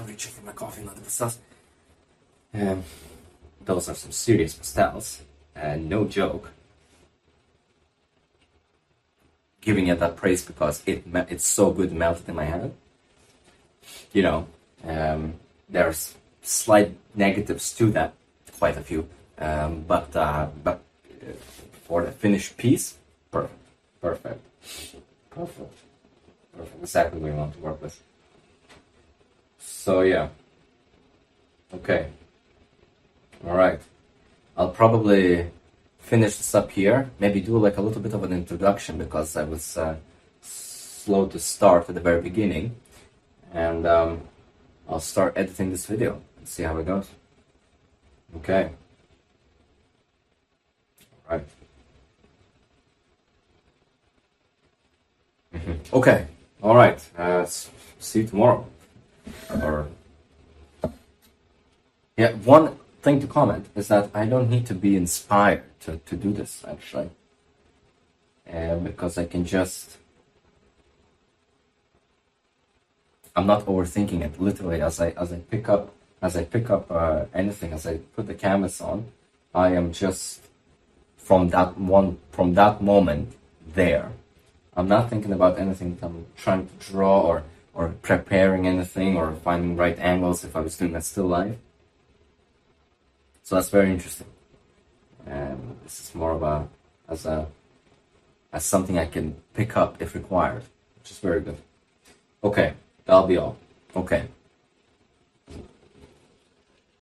reaching for my coffee, not the pastels. Those are some serious pastels, and no joke. Giving it that praise because it's so good melted in my hand. There's slight negatives to that, quite a few, but for the finished piece. Perfect. Perfect. Perfect. Perfect. Exactly what we want to work with. So yeah. Okay. All right. I'll probably finish this up here. Maybe do like a little bit of an introduction because I was slow to start at the very beginning. And I'll start editing this video and see how it goes. Okay. All right. Okay. All right. See you tomorrow. Or yeah, one thing to comment is that I don't need to be inspired to do this actually, because I can just. I'm not overthinking it. Literally, as I pick up anything, as I put the canvas on, I am just from that moment there. I'm not thinking about anything that I'm trying to draw or preparing anything or finding right angles if I was doing a still life. So that's very interesting. And this is more of as something I can pick up if required, which is very good. Okay, that'll be all. Okay.